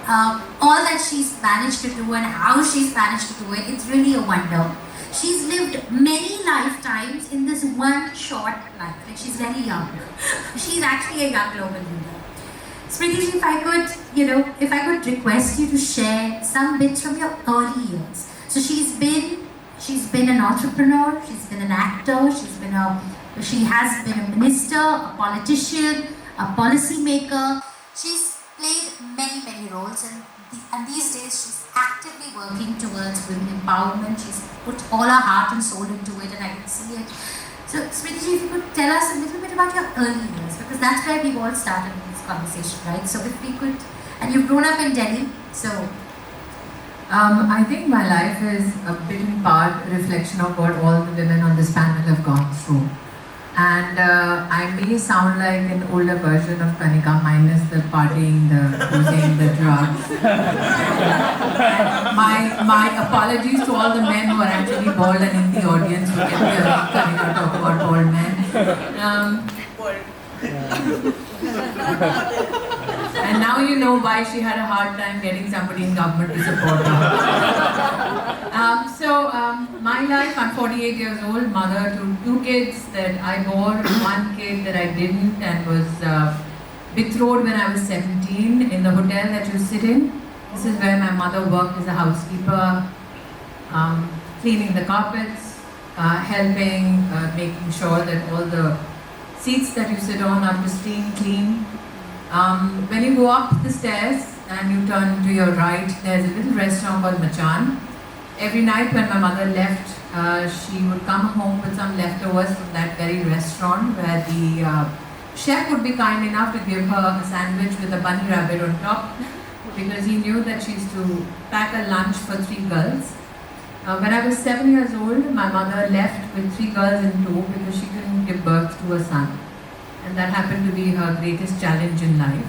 All that she's managed to do and how she's managed to do it, it's really a wonder. She's lived many lifetimes in this one short life. Like, she's very young. She's actually a young global leader. Smriti, if I could request you to share some bits from your early years. So she's been an entrepreneur, she's been an actor, she has been a minister, a politician, a policymaker. She's played many roles, and these days she's actively working towards women empowerment. She's put all her heart and soul into it, and I can see it. So, Smriti, if you could tell us a little bit about your early years, because that's where we've all started this conversation, right? So if we could, And you've grown up in Delhi, so I think my life is a bit in part a reflection of what all the women on this panel have gone through. And I may sound like an older version of Kanika, minus the partying, the using, the drugs. my apologies to all the men who are actually bald and in the audience who kept hearing Kanika talk about bald men. And now you know why she had a hard time getting somebody in government to support her. My life, I'm 48 years old, mother to 2 kids that I bore, 1 kid that I didn't, and was betrothed when I was 17 in the hotel that you sit in. This is where my mother worked as a housekeeper, cleaning the carpets, helping, making sure that all the seats that you sit on are pristine, clean. When you go up the stairs and you turn to your right, there's a little restaurant called Machan. Every night when my mother left, she would come home with some leftovers from that very restaurant where the chef would be kind enough to give her a sandwich with a bunny rabbit on top because he knew that she used to pack a lunch for 3 girls. When I was 7 years old, my mother left with 3 girls in tow because she couldn't give birth to a son. And that happened to be her greatest challenge in life.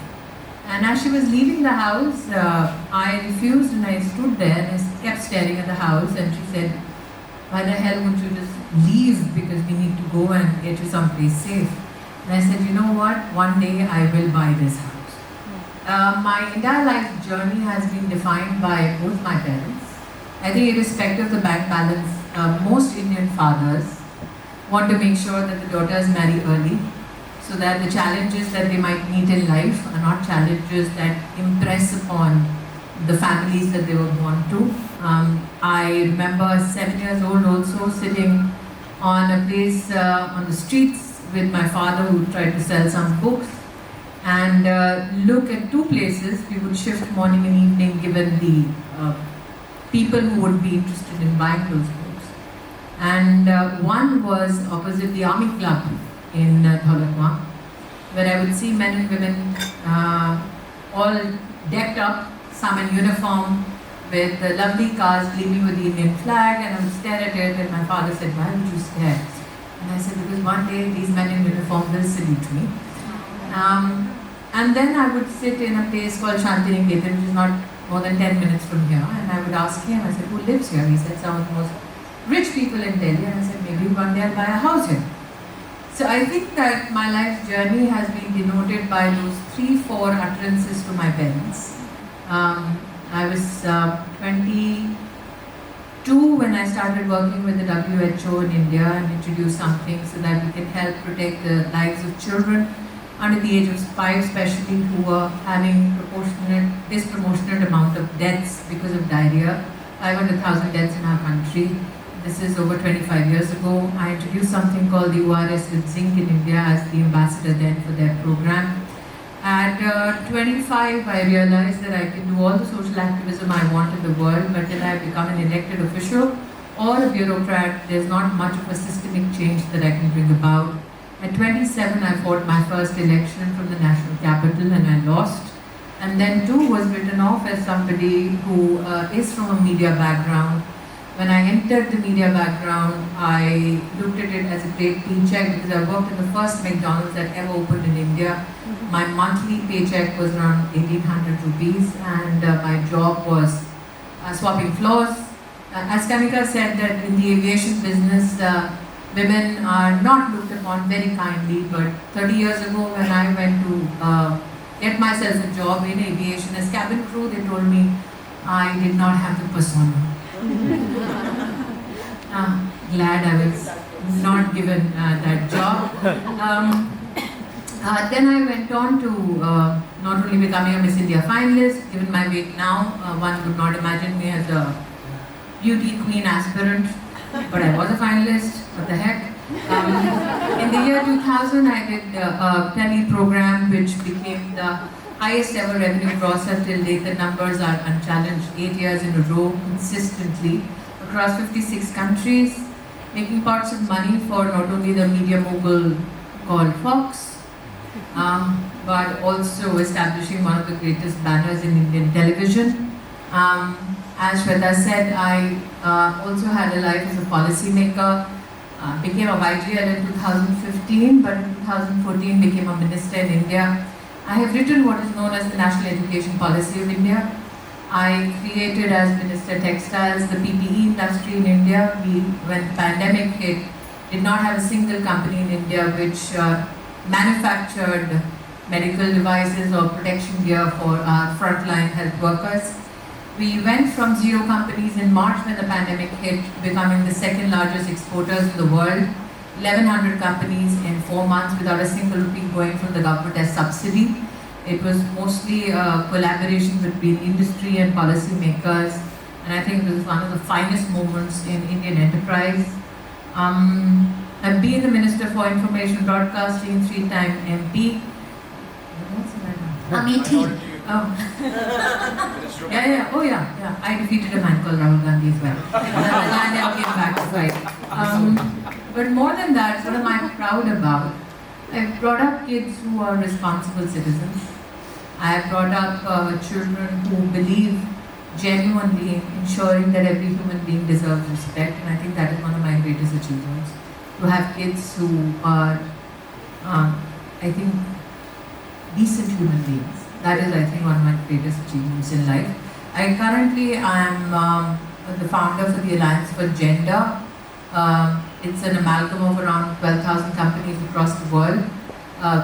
And as she was leaving the house, I refused and I stood there and I kept staring at the house and she said, why the hell won't you just leave because we need to go and get you someplace safe. And I said, you know what, one day I will buy this house. My entire life journey has been defined by both my parents. I think irrespective of the bank balance, most Indian fathers want to make sure that the daughters marry early, so that the challenges that they might meet in life are not challenges that impress upon the families that they were born to. I remember 7 years old also sitting on a place on the streets with my father who tried to sell some books and look at 2 places. We would shift morning and evening given the people who would be interested in buying those books. And one was opposite the Army Club in Dharmalife, where I would see men and women all decked up, some in uniform, with the lovely cars gleaming with the Indian flag, and I would stare at it, and my father said, why would you stare? And I said, because one day these men in uniform will salute me. And then I would sit in a place called Shantiniketan, which is not more than 10 minutes from here, and I would ask him, I said, who lives here? He said, some of the most rich people in Delhi, and I said, maybe one day I'll buy a house here. So I think that my life's journey has been denoted by those 3-4 utterances to my parents. I was 22 when I started working with the WHO in India and introduced something so that we can help protect the lives of children under the age of 5 especially, who were having disproportionate amount of deaths because of diarrhea. 500,000 deaths in our country. This is over 25 years ago. I introduced something called the ORS with zinc in India as the ambassador then for their program. At 25, I realized that I can do all the social activism I want in the world, but till I become an elected official or a bureaucrat, there's not much of a systemic change that I can bring about. At 27, I fought my first election from the national capital and I lost. And then too was written off as somebody who is from a media background. When I entered the media background, I looked at it as a great paycheck because I worked in the first McDonald's that ever opened in India. My monthly paycheck was around 1,800 rupees and my job was swapping floors. As Kanika said, that in the aviation business, women are not looked upon very kindly, but 30 years ago when I went to get myself a job in aviation as cabin crew, they told me I did not have the persona. Glad I was not given that job. Then I went on to not only becoming a Miss India finalist, given my weight now, one would not imagine me as a beauty queen aspirant, but I was a finalist, what the heck. In the year 2000, I did a tele program which became the highest ever revenue grosser till date. The numbers are unchallenged, 8 years in a row, consistently, across 56 countries, making pots of money for not only the media mogul called Fox, but also establishing one of the greatest banners in Indian television. As Shweta said, I also had a life as a policymaker. Became a YGL in 2015, but in 2014 became a minister in India. I have written what is known as the National Education Policy of India. I created as Minister Textiles the PPE industry in India. We, when the pandemic hit, did not have a single company in India which manufactured medical devices or protection gear for our frontline health workers. We went from 0 companies in March when the pandemic hit to becoming the second largest exporters in the world. 1,100 companies in 4 months without a single rupee going from the government as subsidy. It was mostly a collaboration between industry and policy makers, and I think it was one of the finest moments in Indian enterprise. I've been the Minister for Information Broadcasting, 3-time MP. Amethi. Yeah. I defeated a man called Rahul Gandhi as well. And I never came back to fight. But more than that, what am I proud about? I've brought up kids who are responsible citizens. I have brought up children who believe genuinely in ensuring that every human being deserves respect, and I think that is one of my greatest achievements. To have kids who are, I think, decent human beings. That is, I think, one of my greatest achievements in life. I currently am the founder for the Alliance for Gender. It's an amalgam of around 12,000 companies across the world.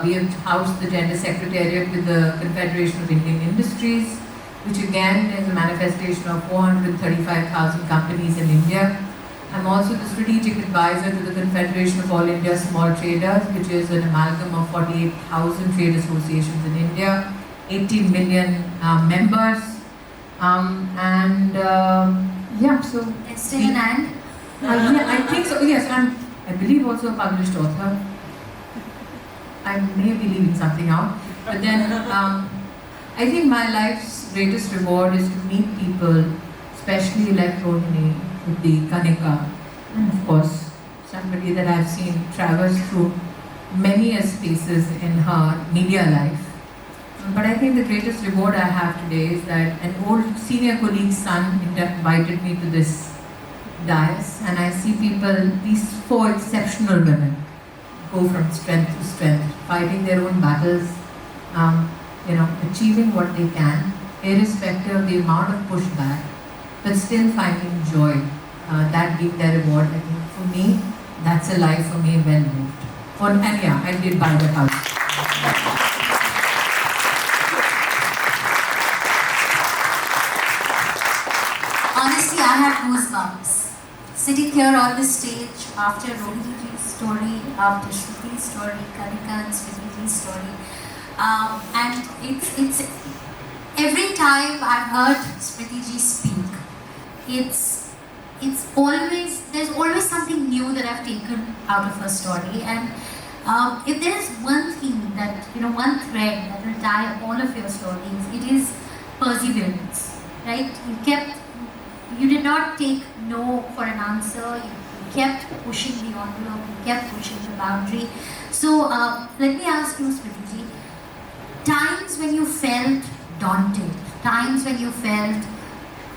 We have housed the Gender Secretariat with the Confederation of Indian Industries, which again is a manifestation of 435,000 companies in India. I'm also the strategic advisor to the Confederation of All India Small Traders, which is an amalgam of 48,000 trade associations in India, 18 million members, so... It's still an and? I think so, yes, I believe also a published author. I may be leaving something out, but then I think my life's greatest reward is to meet people, especially like Rohini with the Kanika, and of course somebody that I've seen traverse through many spaces in her media life. But I think the greatest reward I have today is that an old senior colleague's son invited me to this dais, and I see people, these 4 exceptional women, go from strength to strength, fighting their own battles, achieving what they can, irrespective of the amount of pushback, but still finding joy. That being their reward, I think for me, that's a life for me well lived. And yeah, I did buy the house. Honestly, I have goosebumps. Sitting here on the stage after Rohini's story, after Shruti's story, Kanika and Smriti's story, and it's every time I've heard Smriti speak, there's always something new that I've taken out of her story. And if there's one theme that one thread that will tie all of your stories, it is perseverance, right? You did not take no for an answer. You kept pushing the envelope. You kept pushing the boundary. So let me ask you, Smriti, times when you felt daunted, times when you felt,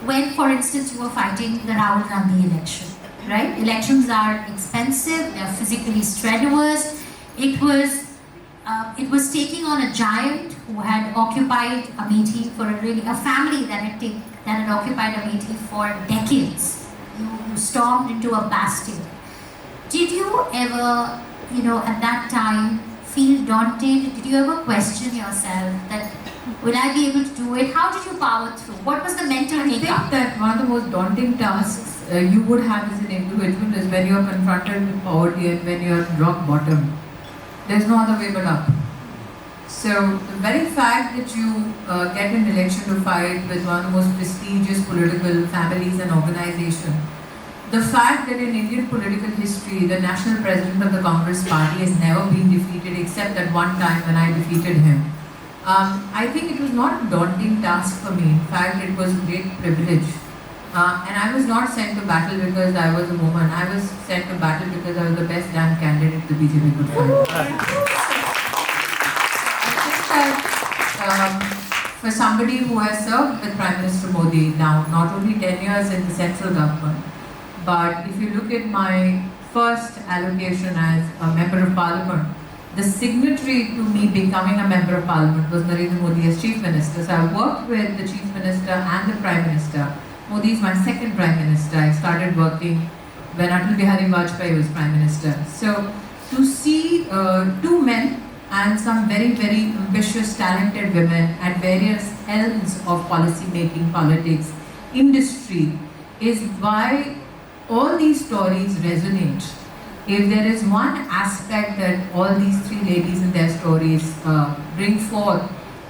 when for instance you were fighting the Rahul Gandhi election, right? Elections are expensive. They are physically strenuous. It was taking on a giant who had occupied Amethi for a family that had occupied Amethi for decades. You stormed into a bastion. Did you ever, at that time, feel daunted? Did you ever question yourself that, will I be able to do it? How did you power through? What was the mental makeup? I think that one of the most daunting tasks you would have as an individual is when you're confronted with poverty and when you're at rock bottom. There's no other way but up. So the very fact that you get an election to fight with one of the most prestigious political families and organization, the fact that in Indian political history, the national president of the Congress party has never been defeated except at one time when I defeated him. I think it was not a daunting task for me. In fact, it was a great privilege. And I was not sent to battle because I was a woman. I was sent to battle because I was the best damn candidate the BJP could find. that for somebody who has served with Prime Minister Modi now, not only 10 years in the central government, but if you look at my first allocation as a member of parliament, the signatory to me becoming a member of parliament was Narendra Modi as chief minister. So I worked with the chief minister and the prime minister. Modi is my second prime minister. I started working when Atal Bihari Vajpayee was prime minister. So to see two men and some very, very ambitious, talented women at various helms of policy making, politics, industry, is why all these stories resonate. If there is one aspect that all these three ladies in their stories bring forth,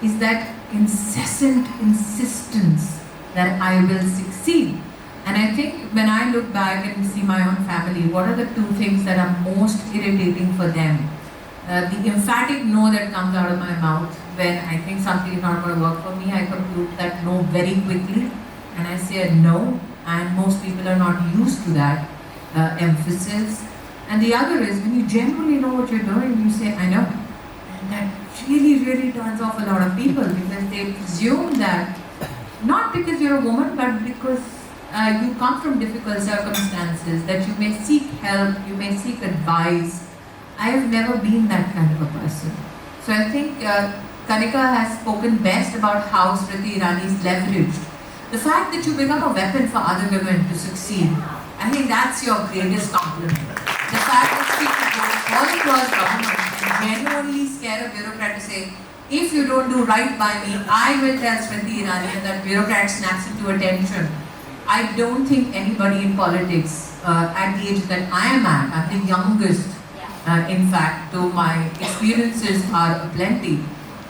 is that incessant insistence that I will succeed. And I think when I look back and see my own family, what are the two things that are most irritating for them? The emphatic no that comes out of my mouth when I think something is not going to work for me, I conclude that no very quickly, and I say a no, and most people are not used to that emphasis. And the other is when you genuinely know what you're doing, you say, I know. And that really, really turns off a lot of people because they presume that, not because you're a woman, but because you come from difficult circumstances, that you may seek help, you may seek advice. I have never been that kind of a person. So I think Kanika has spoken best about how Smriti Irani is leveraged. The fact that you become a weapon for other women to succeed, I think that's your greatest compliment. The fact that she could go all across government and genuinely scare a bureaucrat to say, if you don't do right by me, I will tell Smriti Irani, and that bureaucrat snaps into attention. I don't think anybody in politics at the age that I am at, I'm the youngest, in fact, though my experiences are plenty.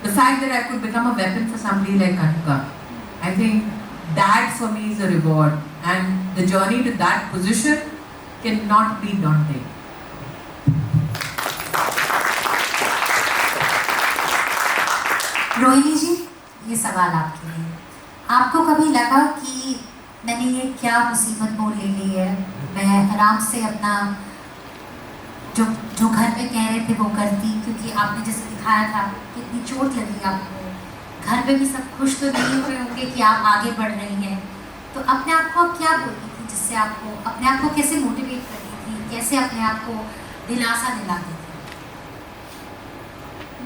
The fact that I could become a weapon for somebody like Kanika, I think that for me is a reward, and the journey to that position cannot be daunting. Rohini जी, ये सवाल आपके लिए। आपको कभी लगा कि मैंने ये क्या मुसीबत मोल ले ली है, मैं आराम से अपना जो घर पे कह रहे थे वो करती, क्योंकि आपने जैसे दिखाया था कितनी चोट लगी आपको, घर पे भी सब खुश तो नहीं हुए होंगे कि आप आगे बढ़ रही हैं, तो अपने आप को आप क्या बोलती थी, जिससे आपको अपने आप को कैसे मोटिवेट करती थी, कैसे अपने आप को दिलासा दिलाती थी?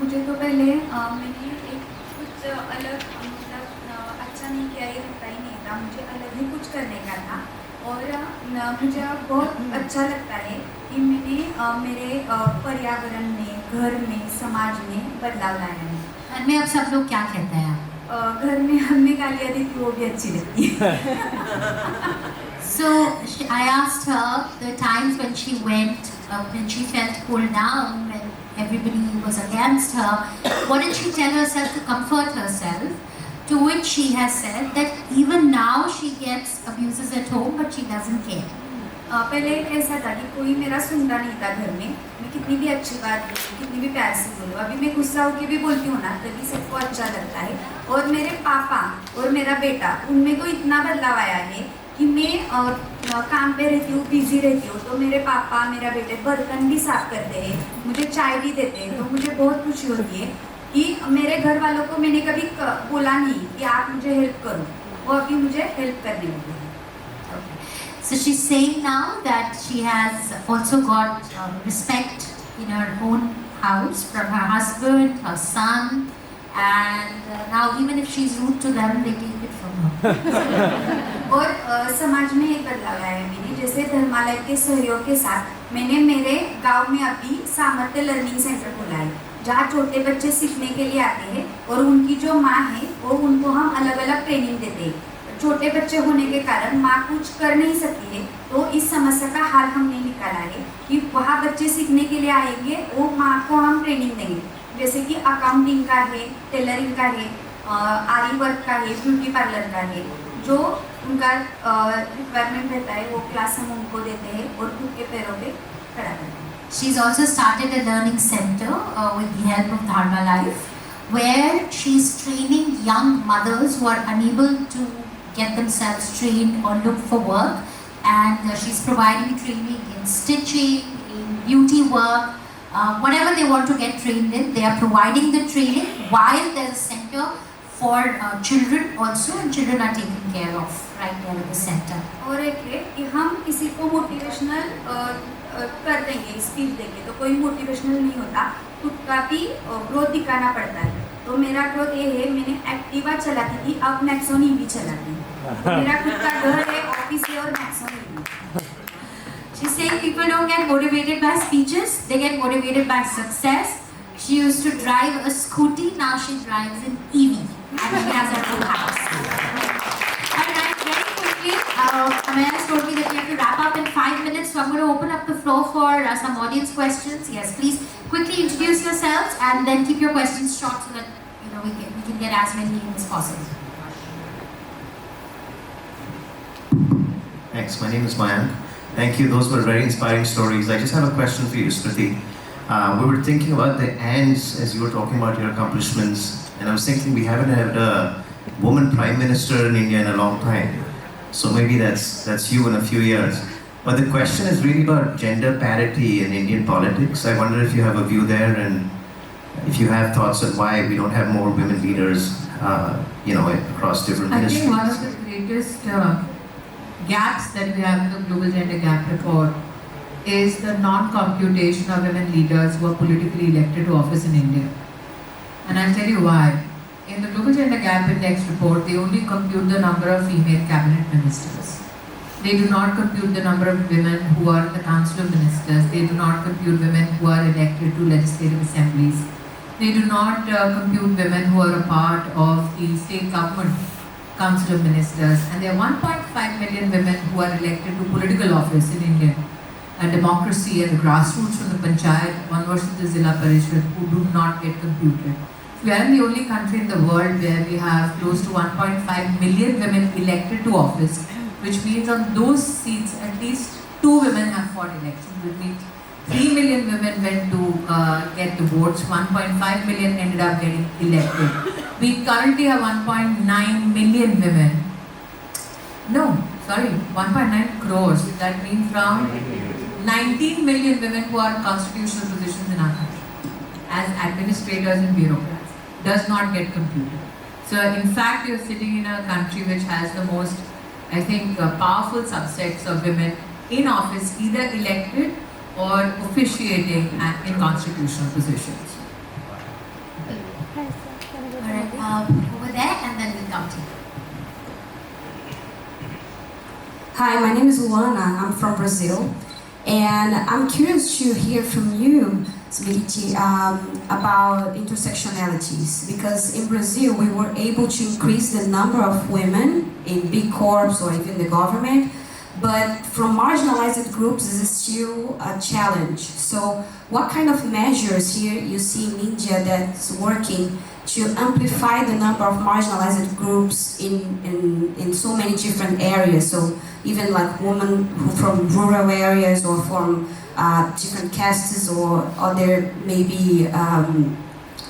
मुझे तो पहले मैंने एक कुछ अलग मतलब अच्छा नहीं किया, ये लगता ही नहीं था, मुझे अलग ही कुछ करने का था। और मुझे बहुत अच्छा लगता है कि मैंने मेरे पर्यावरण में, घर में, समाज में बदलाव लाया है। घर में अब सब लोग क्या कहते हैं? घर में हमने गालियाँ दी थी, वो भी अच्छी लगती है। So I asked her the times when she went, when she felt pulled down, when everybody was against her, what did she tell herself to comfort herself? To which she has said that even now she gets abuses at home, but she doesn't care. पहले ऐसा था कि कोई मेरा सुनता नहीं था घर में, मैं कितनी भी अच्छी बात बोलूँ, कितनी भी प्यार से बोलूँ, अभी मैं गुस्सा होकर भी बोलती हूँ ना, तभी सबको अच्छा लगता है। और मेरे पापा और मेरा बेटा, उनमें तो इतना बदलाव आया है कि मैं काम पे रहती हूँ, बिजी रहती हूँ, तो मेरे पापा, मेरा बेटे बर्तन भी साफ करते हैं, मुझे चाय भी देते हैं, तो मुझे बहुत खुशी होती है कि मेरे घर वालों को मैंने कभी बोला नहीं कि आप मुझे हेल्प करो, वो अभी मुझे हेल्प करने लगे। So she's saying now that she has also got respect in her own house from her husband, her son, and now even if she's rude to them, they take it from her. और समाज में एक बदलाव आया है मैंने, जैसे धर्मालाइफ के सहयोग के साथ मैंने मेरे गांव में अभी सामर्थ्य लर्निंग सेंटर खोला है, जहाँ छोटे बच्चे सीखने के लिए आते हैं और उनकी जो माँ है वो उनको हम अलग अलग ट्रेनिंग देते हैं। छोटे बच्चे होने के कारण माँ कुछ कर नहीं सकती है, तो इस समस्या का हल हमने निकाला है कि वहाँ बच्चे सीखने के लिए आएंगे, वो माँ को हम ट्रेनिंग देंगे, जैसे कि अकाउंटिंग का है, टेलरिंग का है, आरी वर्क का है, ब्यूटी पार्लर का है, जो उनका रिक्वायरमेंट रहता है वो क्लास हम उनको देते हैं और खुद के पैरों पे खड़ा करते हैं। She's also started a learning center with the help of Dharmalife, where she's training young mothers who are unable to get themselves trained or look for work, and she's providing training in stitching, in beauty work, whatever they want to get trained in, they are providing the training while there's a center for children also, and children are taken care of right there at the center. और एक है कि हम किसी को motivational कर देंगे, speech देंगे तो कोई मोटिवेशनल नहीं होता, खुद का भी ग्रोथ दिखाना पड़ता है. तो मेरा ग्रोथ ये है, मैंने एक्टिवा चलाती थी, अब नेक्सॉन ईवी चलाती हूँ. मेरा खुद का घर है, ऑफिस है और Nexon EV. She's saying people don't get motivated by speeches, they get motivated by success. She used to drive a scooty, now she drives an EV. And she has her own house. Alright, very quickly, Tamara told me that we have to wrap up in 5 minutes, so I'm going to open up the floor for some audience questions. Yes, please quickly introduce yourselves and then keep your questions short so that we can get as many in as possible. Thanks. My name is Mayank. Thank you. Those were very inspiring stories. I just have a question for you, Smriti. We were thinking about the ends as you were talking about your accomplishments, and I was thinking we haven't had a woman prime minister in India in a long time. So maybe that's you in a few years. But the question is really about gender parity in Indian politics. I wonder if you have a view there, and if you have thoughts on why we don't have more women leaders, across different ministries. I think one of the greatest gaps that we have in the Global Gender Gap Report is the non-computation of women leaders who are politically elected to office in India. And I'll tell you why. In the Global Gender Gap Index report, they only compute the number of female cabinet ministers. They do not compute the number of women who are in the Council of Ministers. They do not compute women who are elected to legislative assemblies. They do not compute women who are a part of the state government Council of Ministers, and there are 1.5 million women who are elected to political office in India, and democracy and the grassroots from the panchayat, one versus the Zilla Parishad, who do not get computed. We are the only country in the world where we have close to 1.5 million women elected to office, which means on those seats at least 2 women have fought elections, which means 3 million women went to get the votes, 1.5 million ended up getting elected. We currently have 1.9 million women. No, sorry, 1.9 crores. That means around 19 million women who are in constitutional positions in our country as administrators and bureaucrats. Does not get computed. So in fact, you're sitting in a country which has the most, I think, powerful subsets of women in office, either elected or officiating in constitutional positions. Alright, over there and then we'll come to you. Hi, my name is Luana. I'm from Brazil. And I'm curious to hear from you, Smriti, about intersectionalities. Because in Brazil, we were able to increase the number of women in big corps or even the government. But from marginalized groups, this is still a challenge. So what kind of measures here you see in India that's working to amplify the number of marginalized groups in so many different areas? So even like women who from rural areas or from different castes or other maybe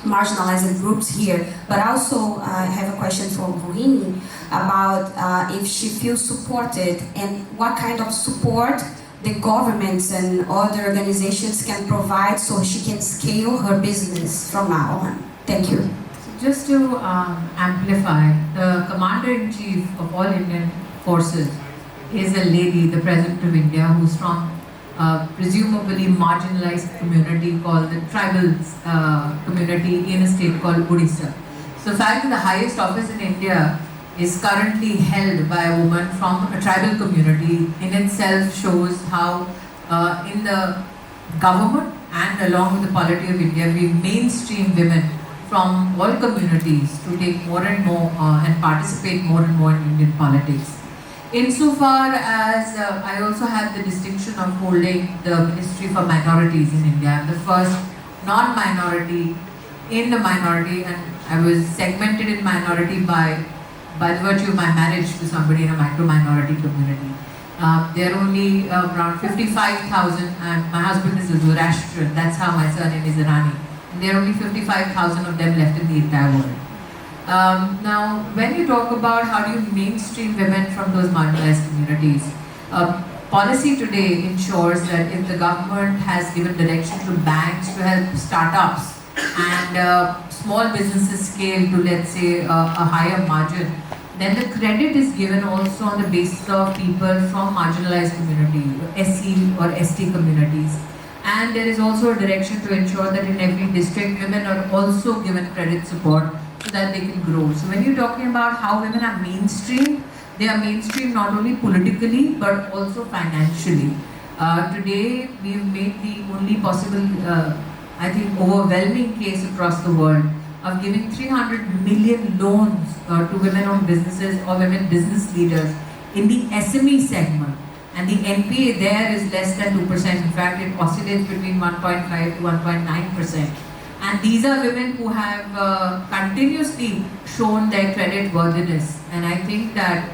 marginalized groups here. But also I have a question for Rohini about if she feels supported and what kind of support the governments and other organizations can provide so she can scale her business from now on. Thank you. Just to amplify, the Commander-in-Chief of all Indian forces is a lady, the President of India, who's from presumably marginalized community called the tribal community in a state called Odisha. So the fact that the highest office in India is currently held by a woman from a tribal community in itself shows how in the government and along with the polity of India, we mainstream women from all communities to take more and more and participate more and more in Indian politics. Insofar as I also have the distinction of holding the Ministry for Minorities in India. I'm the first non-minority in the minority, and I was segmented in minority by the virtue of my marriage to somebody in a micro-minority community. There are only around 55,000, and my husband is a Zoroastrian, that's how my surname is Irani. And there are only 55,000 of them left in the entire world. Now, when you talk about how do you mainstream women from those marginalized communities, policy today ensures that if the government has given direction to banks to help startups and small businesses scale to, let's say, a higher margin, then the credit is given also on the basis of people from marginalized community, SC or ST communities. And there is also a direction to ensure that in every district, women are also given credit support so that they can grow. So when you're talking about how women are mainstreamed, they are mainstreamed not only politically but also financially. Today, we've made the only possible, I think, overwhelming case across the world of giving 300 million loans to women-owned businesses or women business leaders in the SME segment. And the NPA there is less than 2%. In fact, it oscillates between 1.5 to 1.9%. And these are women who have continuously shown their credit worthiness. And I think that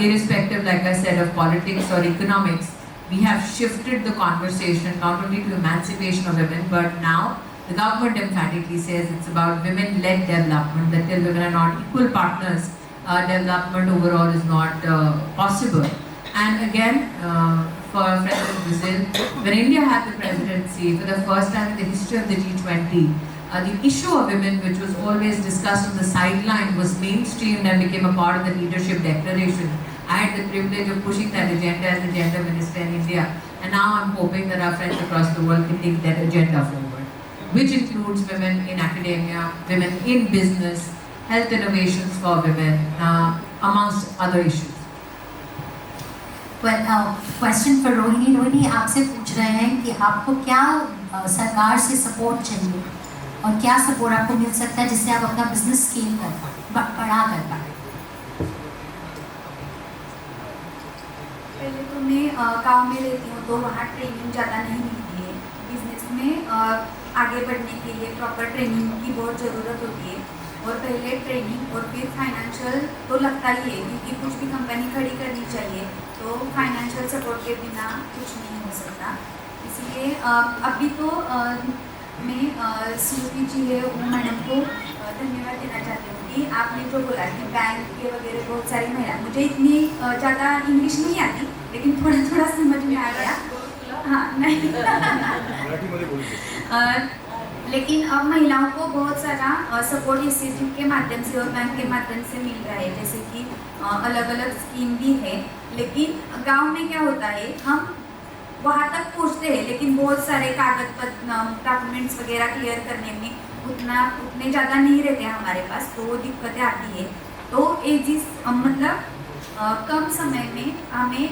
irrespective, like I said, of politics or economics, we have shifted the conversation not only to emancipation of women, but now the government emphatically says it's about women-led development, that till women are not equal partners, development overall is not possible. And again, for our friends in Brazil, when India had the presidency, for the first time in the history of the G20, the issue of women, which was always discussed on the sideline, was mainstreamed and became a part of the leadership declaration. I had the privilege of pushing that agenda as the gender minister in India, and now I'm hoping that our friends across the world can take that agenda forward, which includes women in academia, women in business, health innovations for women, amongst other issues. Well, question for Rohini. Rohini, आपसे पूछ रहे हैं कि आपको क्या सरकार से support चाहिए और क्या सपोर्ट आपको मिल सकता है जिससे आप अपना बिजनेस स्केल कर बढ़ा कर पाए? पहले तो मैं गांव में रहती हूँ तो वहाँ ट्रेनिंग ज़्यादा नहीं मिलती है। बिजनेस में आगे बढ़ने के लिए प्रॉपर ट्रेनिंग की बहुत ज़रूरत होती है और पहले ट्रेनिंग और फिर फाइनेंशियल तो लगता ही है क्योंकि कुछ भी कंपनी खड़ी करनी चाहिए तो फाइनेंशियल सपोर्ट के बिना कुछ नहीं हो सकता। इसलिए अभी तो मैं श्रुति जी है वो मैडम को धन्यवाद देना चाहती हूँ कि आपने जो बोला कि बैंक के वगैरह बहुत सारी महिला, मुझे इतनी ज़्यादा इंग्लिश नहीं आती लेकिन थोड़ा थोड़ा समझ में आ गया। हाँ नहीं लेकिन अब महिलाओं को बहुत सारा सपोर्ट इंस्टीट्यूट के माध्यम से और बैंक के माध्यम से मिल रहा है, जैसे कि अलग अलग स्कीम भी है। लेकिन गांव में क्या होता है, हम वहाँ तक पहुँचते हैं लेकिन बहुत सारे कागज पत्र डॉक्यूमेंट्स वगैरह क्लियर करने में उतने ज़्यादा नहीं रहते हमारे पास, तो वो दिक्कतें आती है। तो मतलब कम समय में हमें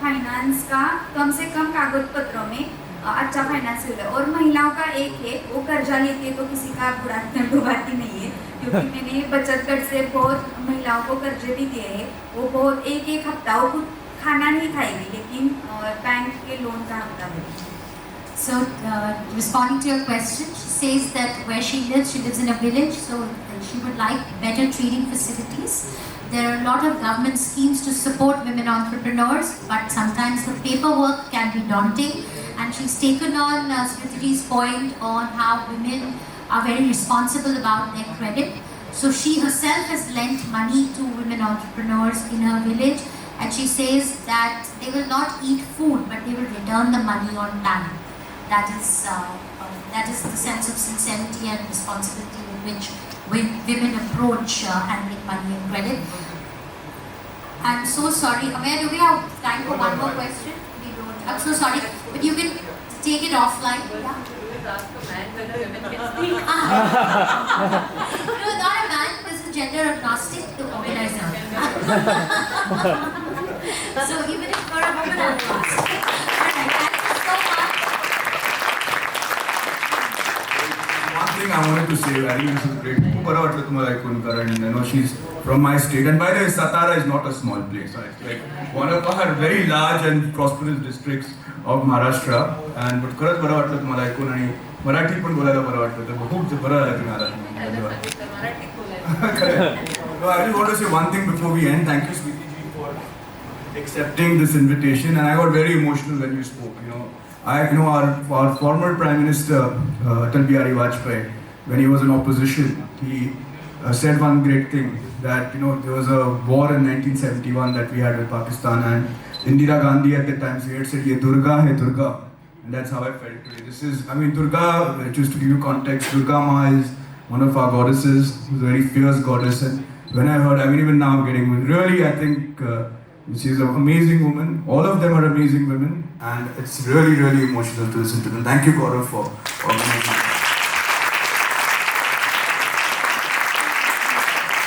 फाइनेंस का कम से कम कागज पत्रों में अच्छा फाइनेंस होगा। और महिलाओं का एक है, वो कर्जा लेती है तो किसी का डुबाती नहीं है, क्योंकि मैंने बचत गट से बहुत महिलाओं को कर्जे भी दिए हैं। वो बहुत एक हफ्ता वो खुद खाना नहीं खाएगी लेकिन बैंक के लोन का हफ्ता भरेगी। So, responding to your question, she says that where she lives in a village, so she would like better training facilities. There are a lot of government schemes to support women entrepreneurs, but sometimes the paperwork can be daunting. And she's taken on Smriti's point on how women are very responsible about their credit. So she herself has lent money to women entrepreneurs in her village, and she says that they will not eat food, but they will return the money on time. That is the sense of sincerity and responsibility with which women approach handling money and credit. I'm so sorry. Amaya, do we have time for one more question? We don't. I'm so sorry, but you can take it offline. Yeah? Ask a man whether women can speak. No, not a man. This is gender agnostic to organizer. So even if you're a woman, I'll ask. Alright, thank you so much. One thing I wanted to say, I think this is great. I know she's from my state, and by the way, Satara is not a small place. It's like one of our very large and prosperous districts of Maharashtra. And but खरंच बरं वाटलं तुम्हाला ऐकून आणि मराठी पण बोलायला बरं वाटलं तर खूप बरं झालं तुम्ही आलात. So I just want to say one thing before we end. Thank you, Smriti ji, for accepting this invitation, and I got very emotional when you spoke. Our former Prime Minister Atal Bihari Vajpayee, when he was in opposition, he said one great thing, that there was a war in 1971 that we had with Pakistan, and Indira Gandhi at the time, she had said, "Ye Durga hai Durga," and that's how I felt today. Durga, just to give you context, Durga Ma is one of our goddesses, who's a very fierce goddess, and when I heard, even now I'm getting, really, I think she's an amazing woman. All of them are amazing women, and it's really, really emotional to listen to them. Thank you, Gaurav, for organizing.